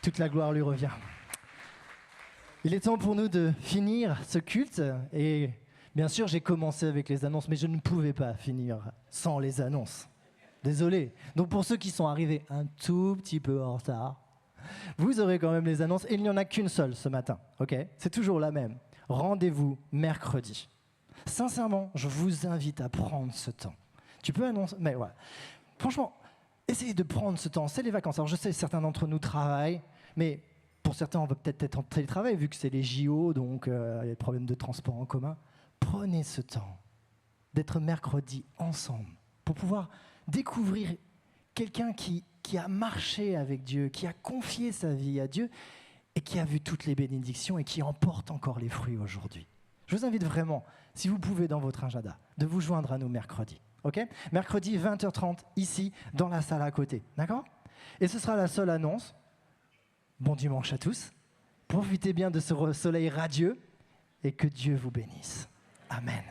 Toute la gloire lui revient. Il est temps pour nous de finir ce culte. Et bien sûr, j'ai commencé avec les annonces, mais je ne pouvais pas finir sans les annonces. Désolé. Donc pour ceux qui sont arrivés un tout petit peu en retard, vous aurez quand même les annonces. Et il n'y en a qu'une seule ce matin. Ok ? C'est toujours la même. Rendez-vous mercredi. Sincèrement, je vous invite à prendre ce temps. Tu peux annoncer, mais voilà. Franchement, essayez de prendre ce temps. C'est les vacances. Alors je sais, certains d'entre nous travaillent, mais pour certains, on va peut-être être en télétravail vu que c'est les JO, donc il y a des problèmes de transport en commun. Prenez ce temps d'être mercredi ensemble pour pouvoir découvrir quelqu'un qui a marché avec Dieu, qui a confié sa vie à Dieu et qui a vu toutes les bénédictions et qui en porte encore les fruits aujourd'hui. Je vous invite vraiment, si vous pouvez dans votre agenda, de vous joindre à nous mercredi. Ok ? Mercredi 20h30, ici, dans la salle à côté. D'accord ? Et ce sera la seule annonce. Bon dimanche à tous. Profitez bien de ce soleil radieux et que Dieu vous bénisse. Amen.